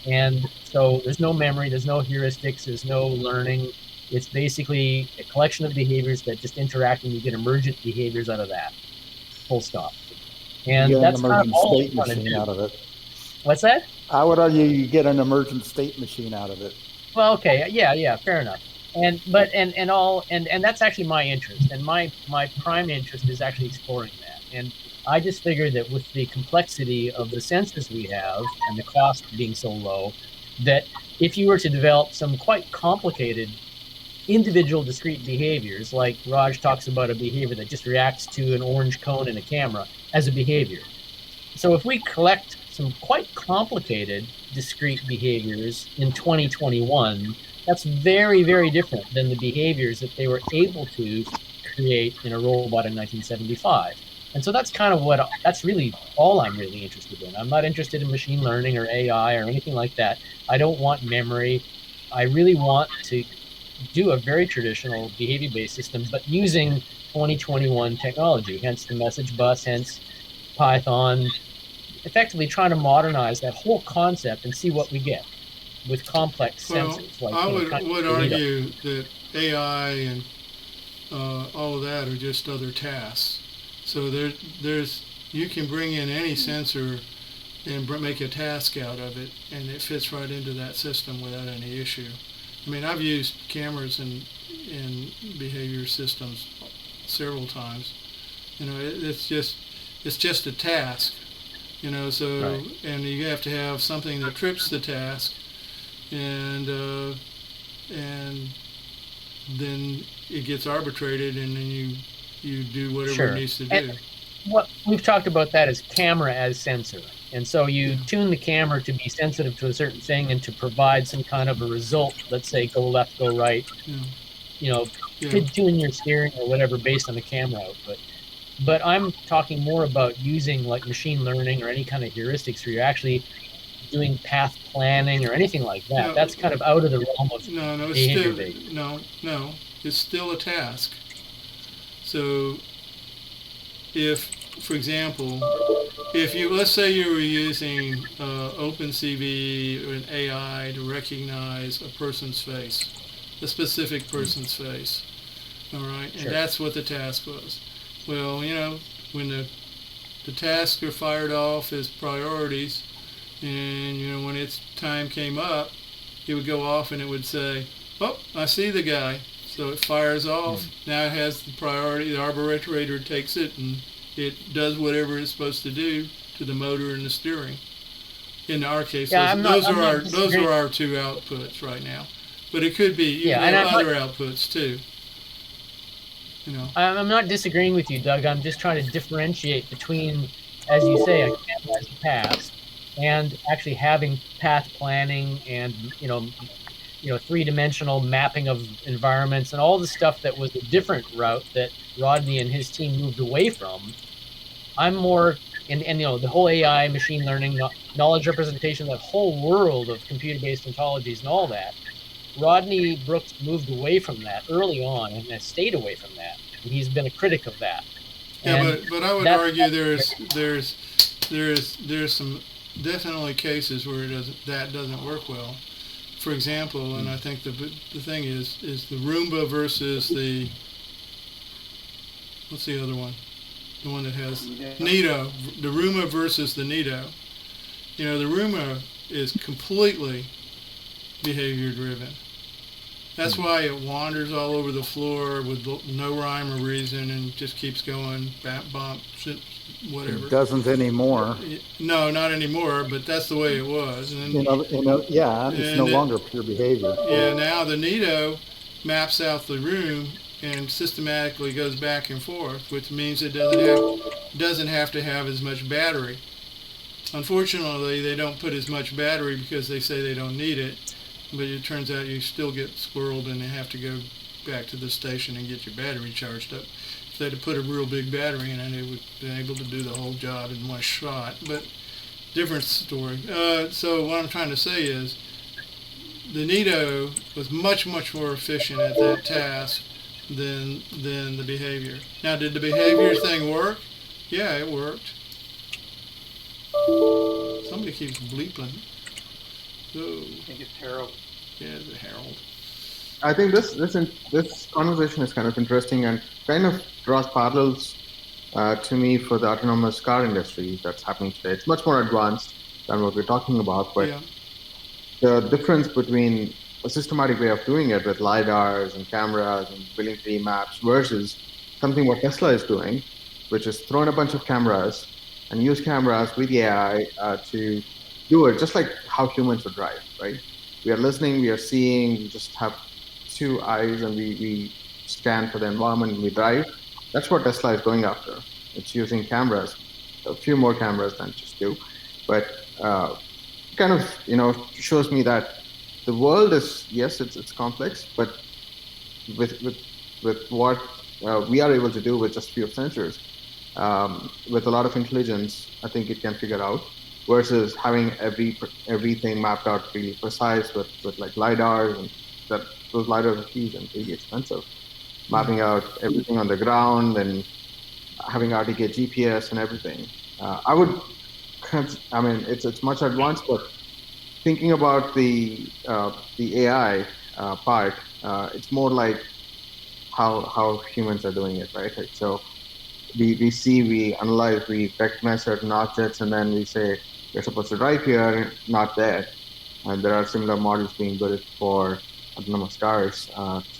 And so there's no memory, there's no heuristics, there's no learning. It's basically a collection of behaviors that just interact, and you get emergent behaviors out of that. Full stop. And that's kind of all I'm trying to do. Out of it. What's that? I would argue you get an emergent state machine out of it. Well, okay, yeah, fair enough. And that's actually my interest, and my prime interest is actually exploring that. And I just figured that with the complexity of the sensors we have and the cost being so low, that if you were to develop some quite complicated individual discrete behaviors, like Raj talks about a behavior that just reacts to an orange cone in a camera as a behavior. So if we collect some quite complicated discrete behaviors in 2021, that's very, very different than the behaviors that they were able to create in a robot in 1975. And so that's kind of that's really all I'm really interested in. I'm not interested in machine learning or AI or anything like that. I don't want memory. I really want to do a very traditional behavior-based system, but using 2021 technology, hence the message bus, hence Python, effectively trying to modernize that whole concept and see what we get with complex sensors. Like, I would argue that AI and all of that are just other tasks. So you can bring in any sensor and make a task out of it, and it fits right into that system without any issue. I mean, I've used cameras in behavior systems several times. It's just a task. So right. And you have to have something that trips the task, and then it gets arbitrated, and then you do whatever it needs to do. And what we've talked about that as camera as sensor. And so you tune the camera to be sensitive to a certain thing and to provide some kind of a result, let's say go left, go right, tune your steering or whatever based on the camera output. But I'm talking more about using like machine learning or any kind of heuristics where you're actually doing path planning or anything like that. No. That's kind of out of the realm of No, behavior-based. no, it's still a task. So if, for example, let's say you were using OpenCV or an AI to recognize a person's face, a specific person's face, all right, and that's what the task was. Well, when the tasks are fired off as priorities, and when its time came up, it would go off and it would say, "Oh, I see the guy." So it fires off. Now it has the priority. The arbitrator takes it and it does whatever it's supposed to do to the motor and the steering. In our case, those are our two outputs right now. But it could be other outputs too. I'm not disagreeing with you, Doug. I'm just trying to differentiate between, as you say, a camera as a task, and actually having path planning and three-dimensional mapping of environments and all the stuff that was a different route that Rodney and his team moved away from. I'm more in the whole AI, machine learning, knowledge representation, that whole world of computer-based ontologies and all that. Rodney Brooks moved away from that early on and has stayed away from that. And he's been a critic of that. Yeah, but I would argue there's some definitely cases where that doesn't work well. For example, and I think the thing is the Roomba versus what's the other one? The one that has Nito. The Roomba versus the Nito. The Roomba is completely behavior driven. That's why it wanders all over the floor with no rhyme or reason and just keeps going, bap, bump, whatever. It doesn't anymore. No, not anymore, but that's the way it was. And it's no longer pure behavior. Yeah, now the Nito maps out the room and systematically goes back and forth, which means it doesn't have to have as much battery. Unfortunately, they don't put as much battery because they say they don't need it. But it turns out you still get squirreled and you have to go back to the station and get your battery charged up. If they had put a real big battery in it, it would have been able to do the whole job in one shot. But different story. So what I'm trying to say is the Nito was much, much more efficient at that task than the behavior. Now, did the behavior thing work? Yeah, it worked. Somebody keeps bleeping. Oh. I think it's Harold. Yeah, it's Harold. I think this conversation is kind of interesting and kind of draws parallels to me for the autonomous car industry that's happening today. It's much more advanced than what we're talking about, but the difference between a systematic way of doing it with LiDARs and cameras and building 3D maps versus something what Tesla is doing, which is throw in a bunch of cameras and use cameras with AI to do it just like how humans would drive, right? We are listening, we are seeing, we just have two eyes and we scan for the environment and we drive. That's what Tesla is going after. It's using cameras, a few more cameras than just two. But kind of, shows me that the world is, yes, it's complex, but with what we are able to do with just few sensors, with a lot of intelligence, I think it can figure out. Versus having everything mapped out really precise with like LiDARs, and those LiDARs are huge and really expensive. Mapping out everything on the ground and having RTK GPS and everything. It's much advanced, but thinking about the AI part, it's more like how humans are doing it, right? So we see, we analyze, we recognize certain objects, and then we say, you're supposed to drive here, not there. And there are similar models being built for autonomous cars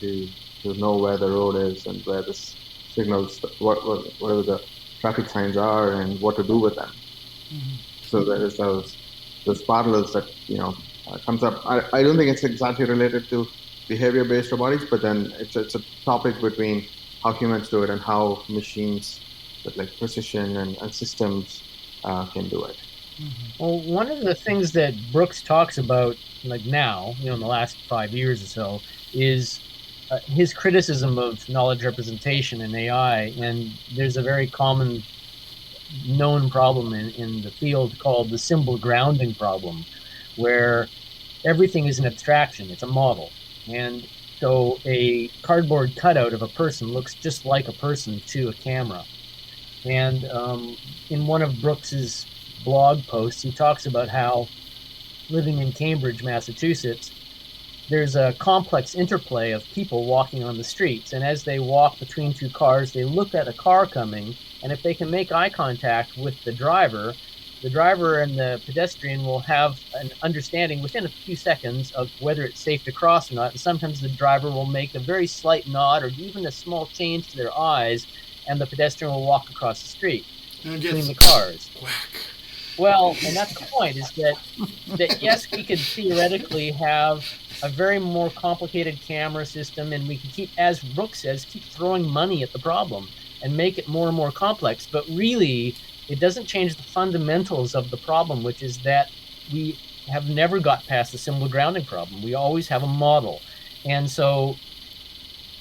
to know where the road is and where the signals, whatever the traffic signs are, and what to do with them. Mm-hmm. So there is those parallels that comes up. I don't think it's exactly related to behavior-based robotics, but then it's a topic between how humans do it and how machines with like precision and systems can do it. Well, one of the things that Brooks talks about, like now, in the last 5 years or so, is his criticism of knowledge representation in AI. And there's a very common known problem in the field called the symbol grounding problem, where everything is an abstraction, it's a model. And so a cardboard cutout of a person looks just like a person to a camera. And in one of Brooks's blog posts, he talks about how living in Cambridge, Massachusetts, there's a complex interplay of people walking on the streets. And as they walk between two cars, they look at a car coming. And if they can make eye contact with the driver and the pedestrian will have an understanding within a few seconds of whether it's safe to cross or not. And sometimes the driver will make a very slight nod or even a small change to their eyes, and the pedestrian will walk across the street between the cars. Whack. Well, and that's the point, is that yes, we could theoretically have a very more complicated camera system, and we can keep, as Brooks says, keep throwing money at the problem and make it more and more complex. But really, it doesn't change the fundamentals of the problem, which is that we have never got past the symbol grounding problem. We always have a model. And so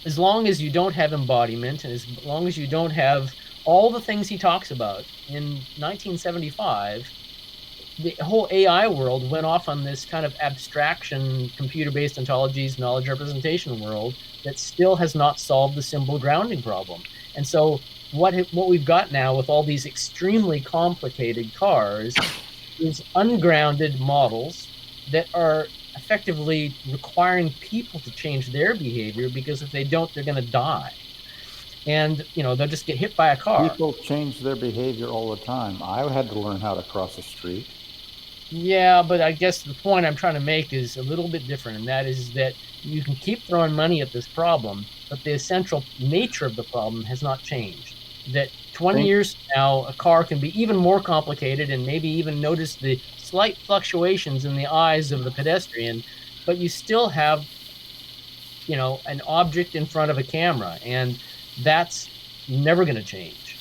as long as you don't have embodiment, and as long as you don't have all the things he talks about, in 1975, the whole AI world went off on this kind of abstraction, computer-based ontologies, knowledge representation world that still has not solved the symbol grounding problem. And so what we've got now with all these extremely complicated cars is ungrounded models that are effectively requiring people to change their behavior, because if they don't, they're going to die. And, they'll just get hit by a car. People change their behavior all the time. I had to learn how to cross a street. Yeah, but I guess the point I'm trying to make is a little bit different, and that is that you can keep throwing money at this problem, but the essential nature of the problem has not changed. That 20 years from now, a car can be even more complicated and maybe even notice the slight fluctuations in the eyes of the pedestrian, but you still have, an object in front of a camera, and that's never going to change.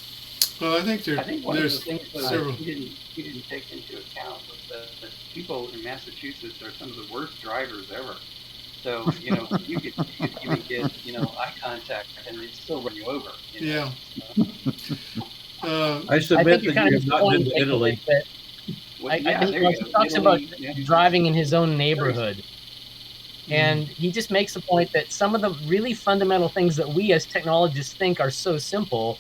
Well, I think one of the there's things several. he didn't take into account was that people in Massachusetts are some of the worst drivers ever. So, you could even get, eye contact and they'd still run you over. Yeah. I submit that you have not been to Italy. I think he talks about driving in his own neighborhood. And he just makes the point that some of the really fundamental things that we as technologists think are so simple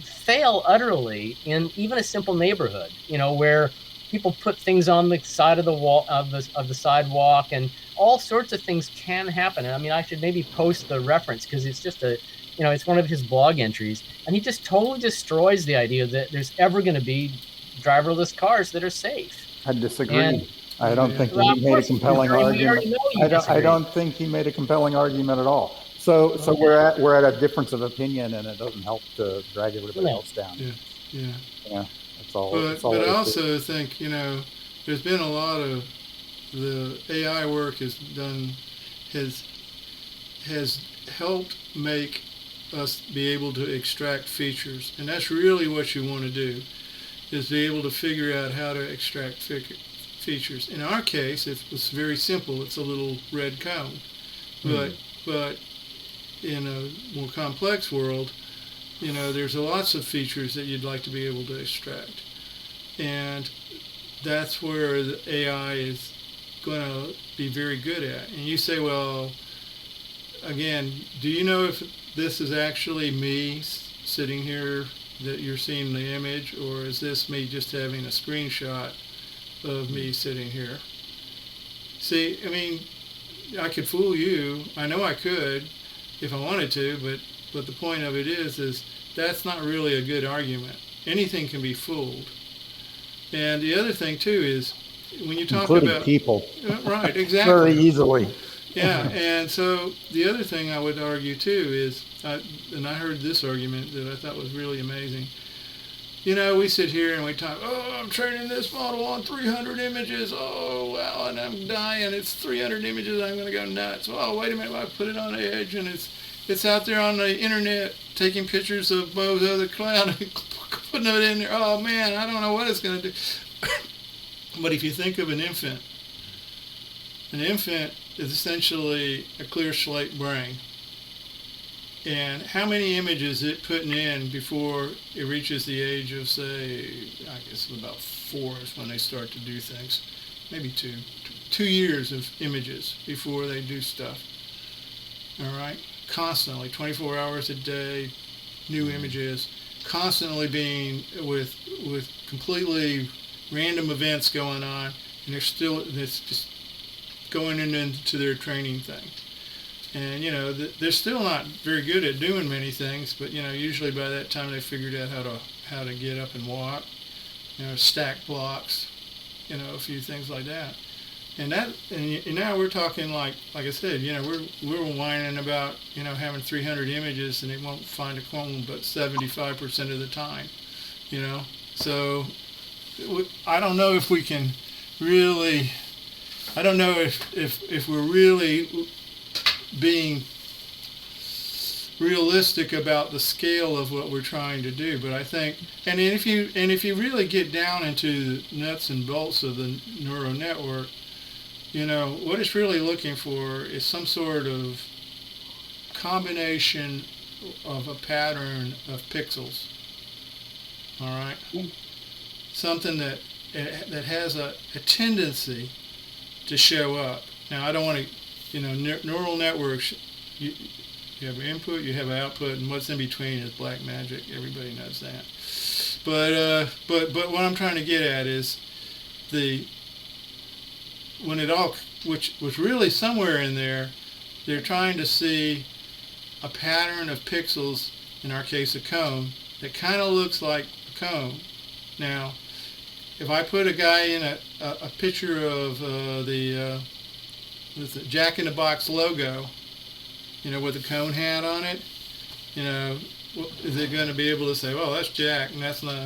fail utterly in even a simple neighborhood, where people put things on the side of the wall of the sidewalk, and all sorts of things can happen. And I mean, I should maybe post the reference, because it's just it's one of his blog entries, and he just totally destroys the idea that there's ever going to be driverless cars that are safe. I disagree. I don't think he made a compelling argument. I don't think he made a compelling argument at all. So we're at a difference of opinion, and it doesn't help to drag everybody else down. Yeah. That's all. But I also think there's been a lot of the AI work has helped make us be able to extract features, and that's really what you want to do, is be able to figure out how to extract features. In our case, it's very simple. It's a little red cone. But in a more complex world, there's lots of features that you'd like to be able to extract. And that's where the AI is going to be very good at. And you say, well, again, do you know if this is actually me sitting here that you're seeing the image, or is this me just having a screenshot of me sitting here? See, I mean, I could fool you. I know I could if I wanted to, but the point of it is that's not really a good argument. Anything can be fooled. And the other thing too is when you talk about people, right? Exactly. Very easily. Yeah, and so the other thing I would argue too is, and I heard this argument that I thought was really amazing. We sit here and we talk, I'm training this model on 300 images. Oh, wow, and I'm dying. It's 300 images. I'm going to go nuts. Oh, wait a minute. I put it on Edge, and it's out there on the internet taking pictures of Bozo the Clown and putting it in there. Oh, man, I don't know what it's going to do. But if you think of an infant is essentially a clear slate brain. and how many images it putting in before it reaches the age of, say, I guess about 4 is when they start to do things, maybe 2 years of images before they do stuff. All right, constantly, 24 hours a day, new images, constantly being with completely random events going on, and it's just going into their training thing. And, they're still not very good at doing many things, but, usually by that time they figured out how to get up and walk, stack blocks, a few things like that. And now we're talking like I said, we're whining about, having 300 images and it won't find a clone but 75% of the time, So I don't know if we can really, I don't know if we're really being realistic about the scale of what we're trying to do. But I think, and if you really get down into the nuts and bolts of the neural network, what it's really looking for is some sort of combination of a pattern of pixels. All right, something that has a tendency to show up. Now, I don't want to, neural networks. You have input, you have output, and what's in between is black magic. Everybody knows that. But what I'm trying to get at is which was really somewhere in there, they're trying to see a pattern of pixels, in our case a cone, that kind of looks like a cone. Now, if I put a guy in a picture of the Jack in the Box logo, with a cone hat on it, is it going to be able to say, well, that's Jack, and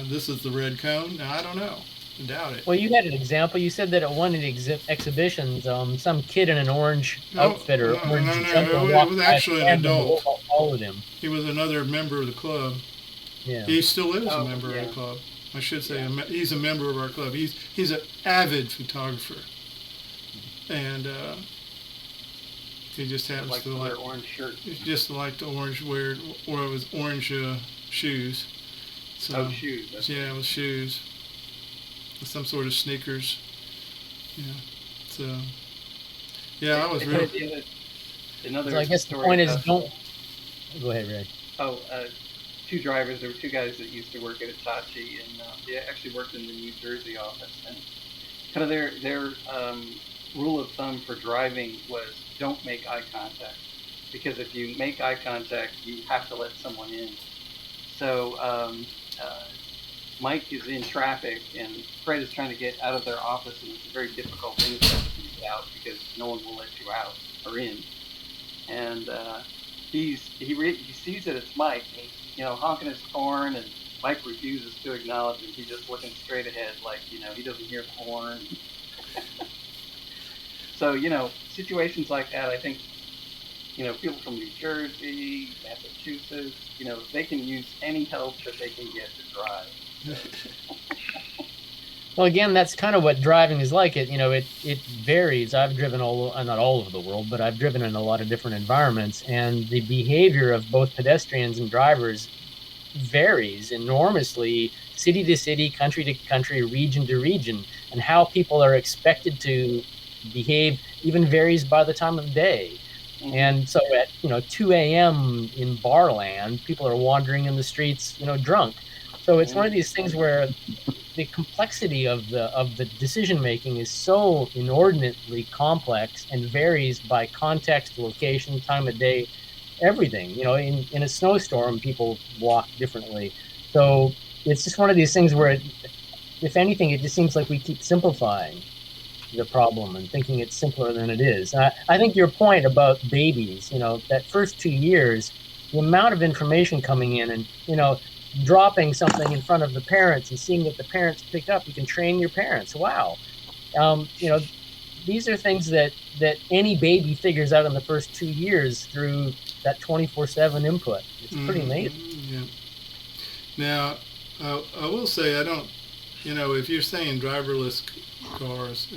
this is the red cone? No, I don't know. I doubt it. Well, you had an example. You said that at one of the exhibitions, some kid in an orange outfit or orange jumper it was actually an adult. Followed him. He was another member of the club. Yeah. He still is a member of the club. I should say he's a member of our club. He's an avid photographer, and he just happens to like orange shirt. He just liked the orange wear, or it was orange shoes. So, shoes. Yeah, it was shoes. Some sort of sneakers. Yeah. So. Yeah, I was really. So I guess the point is, don't. Go ahead, Ray. Two drivers. There were two guys that used to work at Hitachi, and they actually worked in the New Jersey office. And kind of their rule of thumb for driving was don't make eye contact, because if you make eye contact, you have to let someone in. So Mike is in traffic, and Fred is trying to get out of their office, and it's a very difficult thing for them to get out because no one will let you out or in. And he sees that it's Mike, and he's honking his horn, and Mike refuses to acknowledge it. He's just looking straight ahead, like he doesn't hear the horn. So situations like that, I think people from New Jersey, Massachusetts, they can use any help that they can get to drive. Well, again, that's kind of what driving is like. It varies. I've driven not all over the world, but I've driven in a lot of different environments, and the behavior of both pedestrians and drivers varies enormously, city to city, country to country, region to region, and how people are expected to behave even varies by the time of day. And so at 2 a.m. in Barland, people are wandering in the streets, drunk. So it's one of these things where the complexity of the decision making is so inordinately complex and varies by context, location, time of day, everything. In a snowstorm, people walk differently. So it's just one of these things where, if anything, it just seems like we keep simplifying the problem and thinking it's simpler than it is. I think your point about babies, that first 2 years, the amount of information coming in and, dropping something in front of the parents and seeing that the parents pick up, you can train your parents. Wow. These are things that any baby figures out in the first 2 years through that 24/7 input. It's pretty amazing. Yeah. Now, I will say, I don't, if you're saying driverless cars,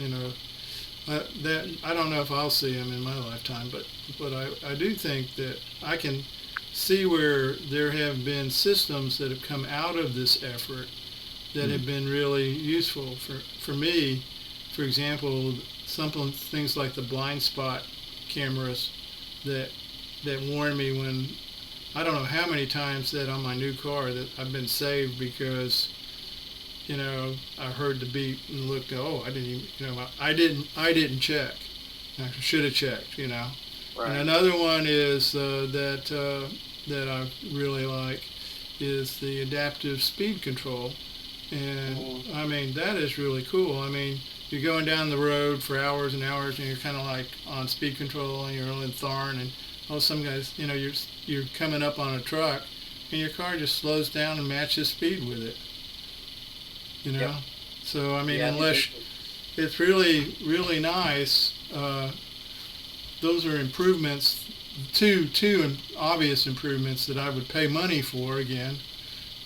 that I don't know if I'll see them in my lifetime, but I do think that I can see where there have been systems that have come out of this effort that have been really useful for me. For example, things like the blind spot cameras that warn me when, I don't know how many times that on my new car that I've been saved because, I heard the beep and looked, oh, I didn't even, I didn't check. I should have checked, Right. And another one is that I really like is the adaptive speed control. And I mean, that is really cool. I mean, you're going down the road for hours and hours and you're kind of like on speed control and you're in Thorn and some guys, you're coming up on a truck and your car just slows down and matches speed with it. Yep. So I mean, Yeah, unless it's really, really nice, those are improvements, two obvious improvements that I would pay money for again,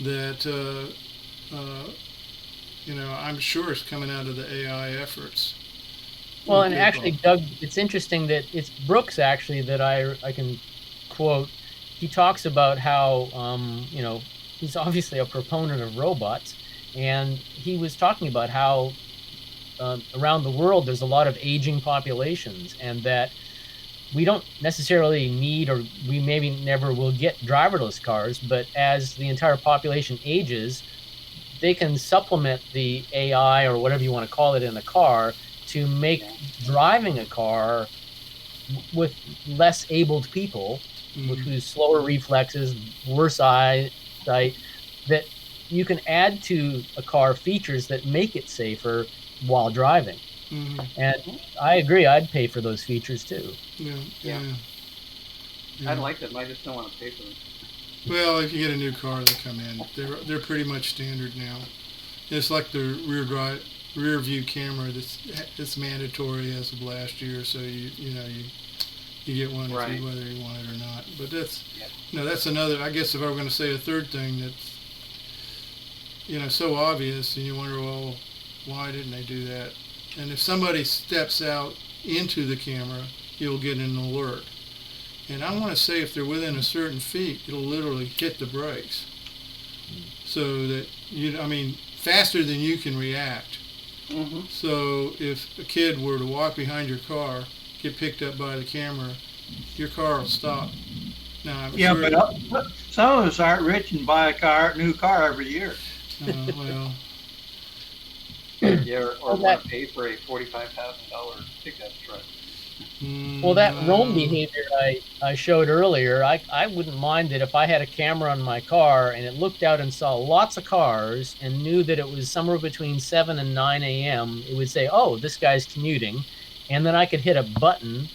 that I'm sure it's coming out of the AI efforts. Well, and actually, Doug, it's interesting that it's Brooks actually that I can quote. He talks about how he's obviously a proponent of robots, and he was talking about how around the world there's a lot of aging populations, and that we don't necessarily need, or we maybe never will get driverless cars, but as the entire population ages, they can supplement the AI or whatever you want to call it in the car to make driving a car with less abled people, with whose slower reflexes, worse eyesight, that you can add to a car features that make it safer while driving. And I agree, I'd pay for those features too. Yeah. I'd like them. I just don't want to pay for them. Well, if you get a new car, they come in. They're pretty much standard now. It's like the rear view camera that's mandatory as of last year. So you get one Right. whether you want it or not. But that's that's another. I guess if I were going to say a third thing that's so obvious, and you wonder, well, why didn't they do that? And if somebody steps out into the camera, you'll get an alert. And I want to say if they're within a certain feet, it'll literally hit the brakes. So that, faster than you can react. So if a kid were to walk behind your car, get picked up by the camera, your car will stop. Now, Yeah, but some of us aren't rich and buy a new car every year. Well. Yeah, or want to pay for a $45,000 pickup truck. Well, that roam behavior I showed earlier, I wouldn't mind it if I had a camera on my car and it looked out and saw lots of cars and knew that it was somewhere between 7 and 9 a.m. It would say, oh, this guy's commuting. And then I could hit a button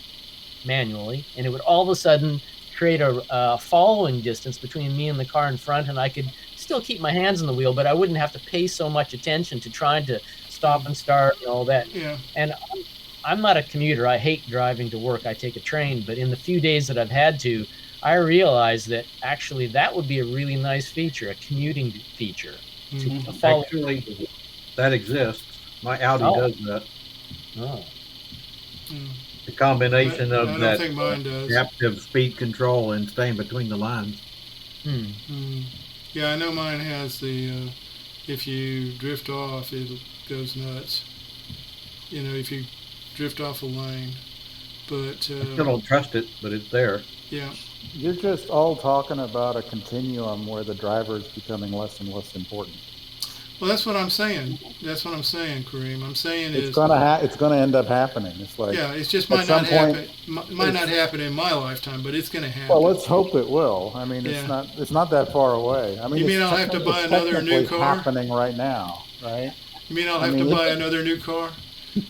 manually and it would all of a sudden create a following distance between me and the car in front, and I could still keep my hands on the wheel, but I wouldn't have to pay so much attention to trying to stop and start and all that. Yeah. And I'm not a commuter. I hate driving to work. I take a train. But in the few days that I've had to, I realized that actually that would be a really nice feature, a commuting feature. Actually, that exists. My Audi does that. Oh. The combination I of don't that think mine does. adaptive speed control and staying between the lines. Yeah, I know mine has the, if you drift off, it goes nuts. If you drift off a lane. But I still don't trust it, but it's there. Yeah. You're just all talking about a continuum where the driver is becoming less and less important. Well, that's what I'm saying. That's what I'm saying, Kareem. I'm saying it's gonna end up happening. It's like, yeah, it just might not happen. Might not happen in my lifetime, but it's going to happen. Well, let's hope it will. I mean, it's not that far away. I mean, you mean I'll have to buy another new car? Happening right now, right? You mean I'll have to buy another new car?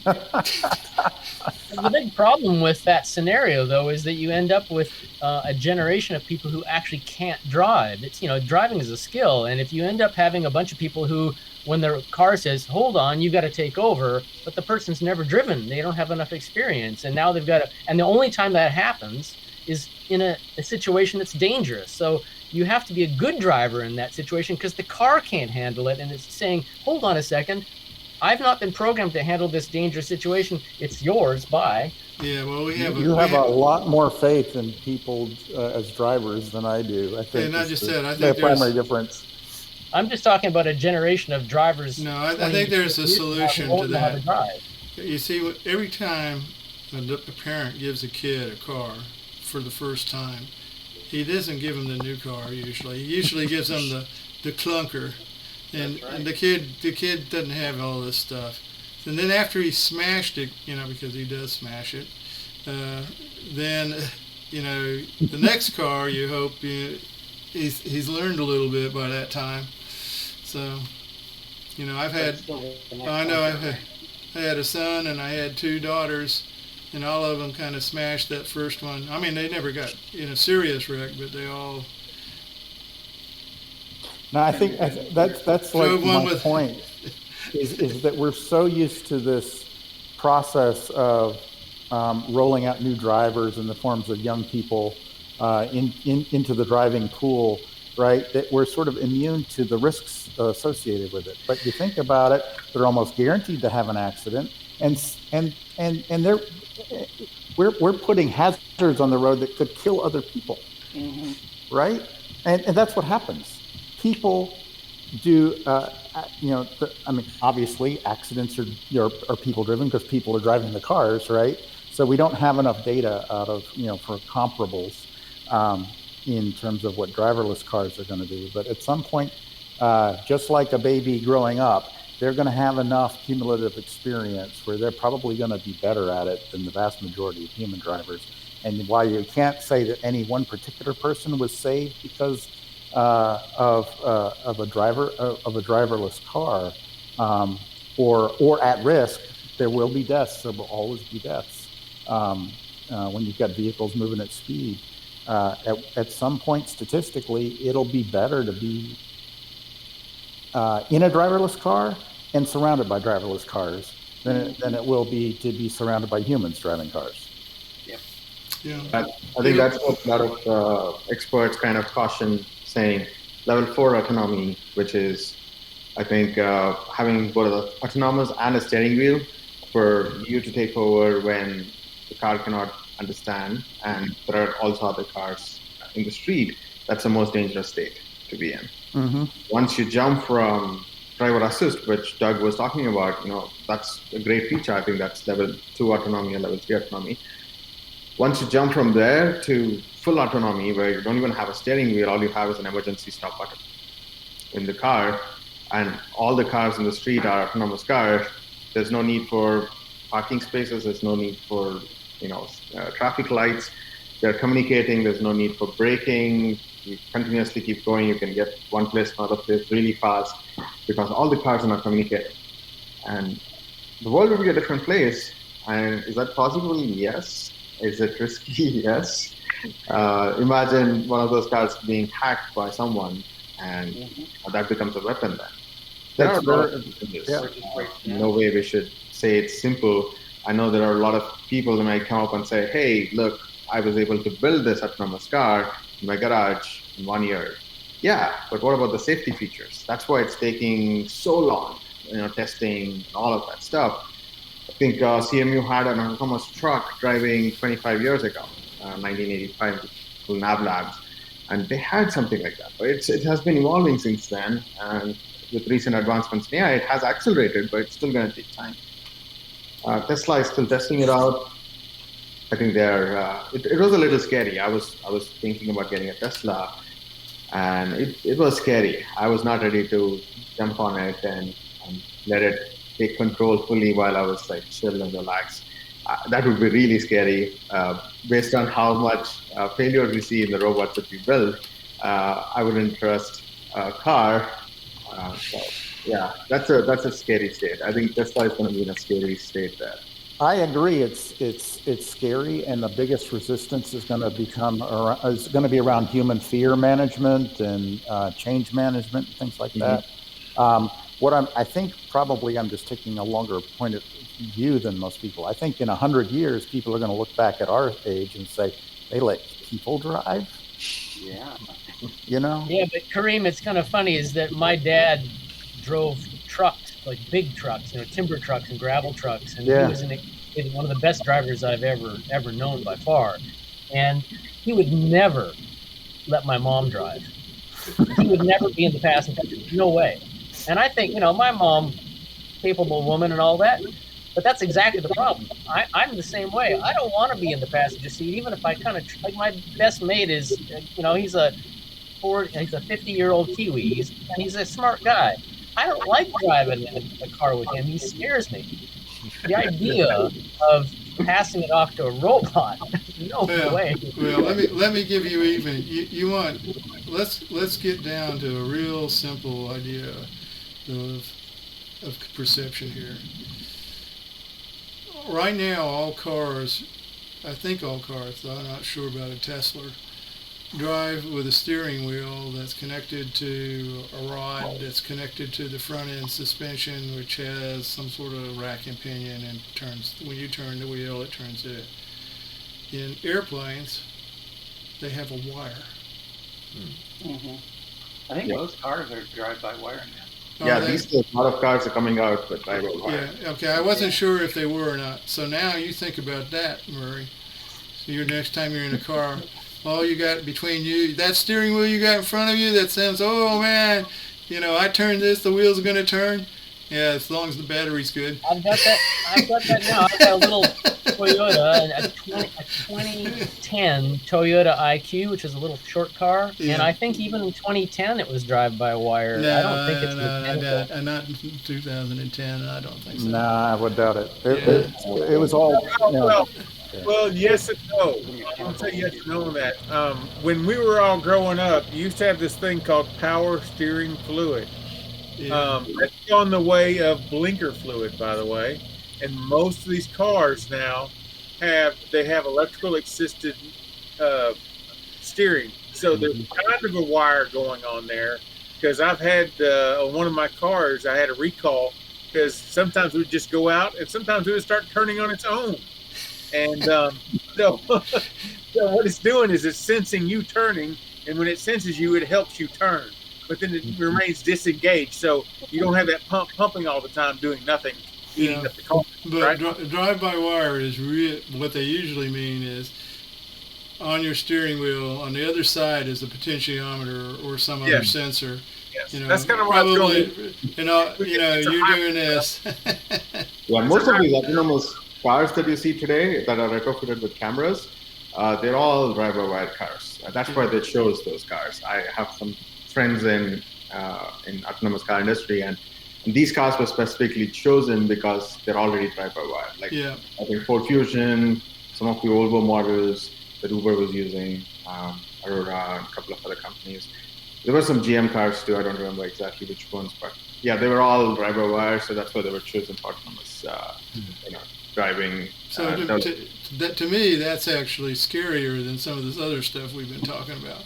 The big problem with that scenario, though, is that you end up with a generation of people who actually can't drive. It's driving is a skill, and if you end up having a bunch of people who, when their car says, "Hold on, you got to take over," but the person's never driven, they don't have enough experience, and now they've got to. And the only time that happens is in a situation that's dangerous. So you have to be a good driver in that situation because the car can't handle it, and it's saying, "Hold on a second." I've not been programmed to handle this dangerous situation. It's yours. Bye. Yeah, well, we have You have a lot more faith in people as drivers than I do. I think. And I just said, I think the there's primary difference. I'm just talking about a generation of drivers. No, I think there's a solution to that. You see, every time a parent gives a kid a car for the first time, he doesn't give them the new car usually. He usually gives them the clunker, and the kid doesn't have all this stuff. And then after he smashed it, because he does smash it, then the next car, you hope he's learned a little bit by that time. So, I had a son and I had two daughters, and all of them kind of smashed that first one. I mean, they never got in a serious wreck, but they all. No, I think that's like my point. Is that we're so used to this process of rolling out new drivers in the forms of young people into the driving pool, right? That we're sort of immune to the risks associated with it. But you think about it, they're almost guaranteed to have an accident, and we're putting hazards on the road that could kill other people, right? And that's what happens. People do. Obviously, accidents are people driven because people are driving the cars, right? So we don't have enough data out of for comparables in terms of what driverless cars are going to do. But at some point, just like a baby growing up, they're going to have enough cumulative experience where they're probably going to be better at it than the vast majority of human drivers. And while you can't say that any one particular person was saved because of a driverless car or at risk, there will be deaths. There will always be deaths when you've got vehicles moving at speed. At some point, statistically, it'll be better to be in a driverless car and surrounded by driverless cars than it will be to be surrounded by humans driving cars. Yeah. I think that's what a lot of experts kind of caution, saying level 4 autonomy, which is, I think, having both autonomous and a steering wheel for you to take over when the car cannot understand, and there are also other cars in the street. That's the most dangerous state to be in. Mm-hmm. Once you jump from driver assist, which Doug was talking about, that's a great feature. I think that's level 2 autonomy and level 3 autonomy. Once you jump from there to full autonomy, where you don't even have a steering wheel, all you have is an emergency stop button in the car, and all the cars in the street are autonomous cars. There's no need for parking spaces. There's no need for traffic lights. They're communicating. There's no need for braking. You continuously keep going. You can get one place to another place really fast because all the cars are not communicating. And the world will be a different place. And is that possible? Yes. Is it risky? Yes. Imagine one of those cars being hacked by someone, and that becomes a weapon then. There are a lot of this. No way we should say it's simple. I know there are a lot of people that might come up and say, hey, look, I was able to build this autonomous car in my garage in 1 year. Yeah, but what about the safety features? That's why it's taking so long, testing and all of that stuff. I think CMU had an autonomous truck driving 25 years ago, 1985, called Nav Labs, and they had something like that. But it has been evolving since then, and with recent advancements in AI, it has accelerated, but it's still going to take time. Tesla is still testing it out. I think it was a little scary. I was thinking about getting a Tesla, and it was scary. I was not ready to jump on it and let it take control fully while I was like chill and relax. That would be really scary. Based on how much failure we see in the robots that we build, I wouldn't trust a car. So yeah, that's a scary state. I think Tesla is going to be in a scary state there. I agree. It's scary, and the biggest resistance is going to be around human fear management and change management and things like that. I think probably I'm just taking a longer point of view than most people. I think in 100 years, people are going to look back at our age and say, they let people drive? Yeah. Yeah, but Kareem, it's kind of funny is that my dad drove trucks like big trucks, timber trucks and gravel trucks, and Yeah. he was one of the best drivers I've ever known by far. And he would never let my mom drive. He would never be in the passenger seat. No way. And I think, my mom, capable woman and all that, but that's exactly the problem. I'm the same way. I don't want to be in the passenger seat, even if I kind of, like my best mate is, he's a 50-year-old Kiwi, and he's a smart guy. I don't like driving in a car with him. He scares me. The idea of passing it off to a robot, no way. Well, let me give you even. You want? Let's get down to a real simple idea of perception here. Right now, all cars, I think all cars, though I'm not sure about a Tesla, drive with a steering wheel that's connected to a rod that's connected to the front end suspension, which has some sort of rack and pinion, and turns. When you turn the wheel, it turns it. In airplanes, they have a wire. Mm-hmm. I think most cars are drive-by-wire now. Yeah, these days a lot of cars are coming out with drive-by-wire. Yeah, okay. I wasn't sure if they were or not. So now you think about that, Murray. So next time you're in a car, all you got between you, that steering wheel you got in front of you that says, oh man, I turned this, the wheels are going to turn. Yeah, as long as the battery's good. I've got that now. I've got a little Toyota, a 2010 Toyota IQ, which is a little short car. Yeah. And I think even in 2010 it was drive-by-wire. No, I don't think it's mechanical. Not in 2010. I don't think so. Nah, I would doubt it. It was all. Well, yes and no. I'll tell you yes and no on that. When we were all growing up, you used to have this thing called power steering fluid. Yeah. That's on the way of blinker fluid, by the way. And most of these cars now have electrical assisted steering. So there's kind of a wire going on there. Because I've had on one of my cars, I had a recall because sometimes it would just go out and sometimes it would start turning on its own. And so what it's doing is it's sensing you turning, and when it senses you, it helps you turn. But then it remains disengaged, so you don't have that pumping all the time doing nothing, eating up the car. But right? drive-by-wire is what they usually mean is on your steering wheel, on the other side is a potentiometer or some other sensor. Yes. That's kind of what I'm probably, you're doing this. Yeah, most of these autonomous cars that you see today that are retrofitted with cameras, they're all drive-by-wire cars. That's why they chose those cars. I have some friends in autonomous car industry, and these cars were specifically chosen because they're already drive-by-wire. I think Ford Fusion, some of the Volvo models that Uber was using, Aurora, and a couple of other companies. There were some GM cars too. I don't remember exactly which ones, but yeah, they were all drive-by-wire, so that's why they were chosen for autonomous, driving. So to me, that's actually scarier than some of this other stuff we've been talking about.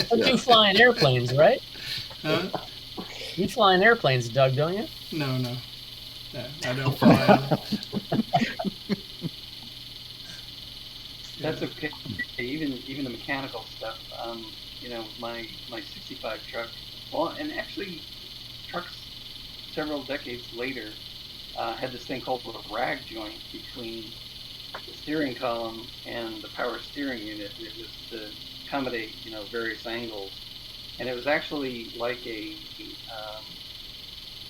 But you fly in airplanes, right? Huh? You fly in airplanes, Doug, don't you? No, I don't fly. That's okay. Even the mechanical stuff. My 65 truck. Well, and actually, trucks several decades later had this thing called a rag joint between the steering column and the power steering unit. It was to accommodate various angles, and it was actually like a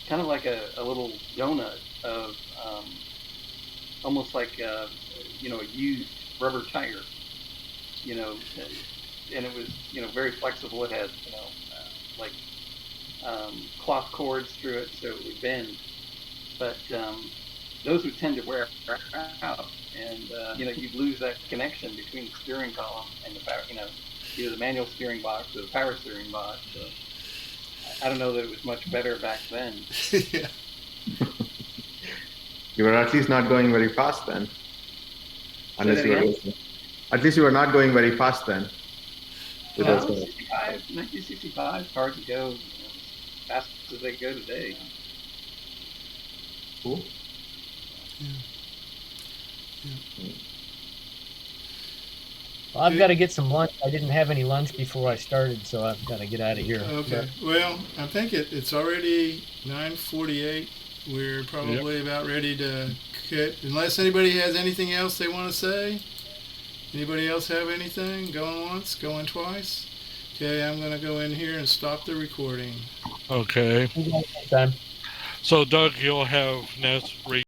kind of like a little donut of almost like a used rubber tire, and it was very flexible. It had cloth cords through it so it would bend, but those would tend to wear out, and you'd lose that connection between the steering column and the power, either the manual steering box or the power steering box. So I don't know that it was much better back then. Yeah. You were at least not going very fast then. Unless you were racing. At least you were not going very fast then. 1965, cars would go as fast as they go today. Cool. Well, I've got to get some lunch. I didn't have any lunch before I started, so I've got to get out of here. Okay. Well, I think it's already 9:48. We're probably about ready to cut. Unless anybody has anything else they want to say. Anybody else have anything? Going once, going twice? Okay, I'm going to go in here and stop the recording. Okay. So, Doug, you'll have Ness read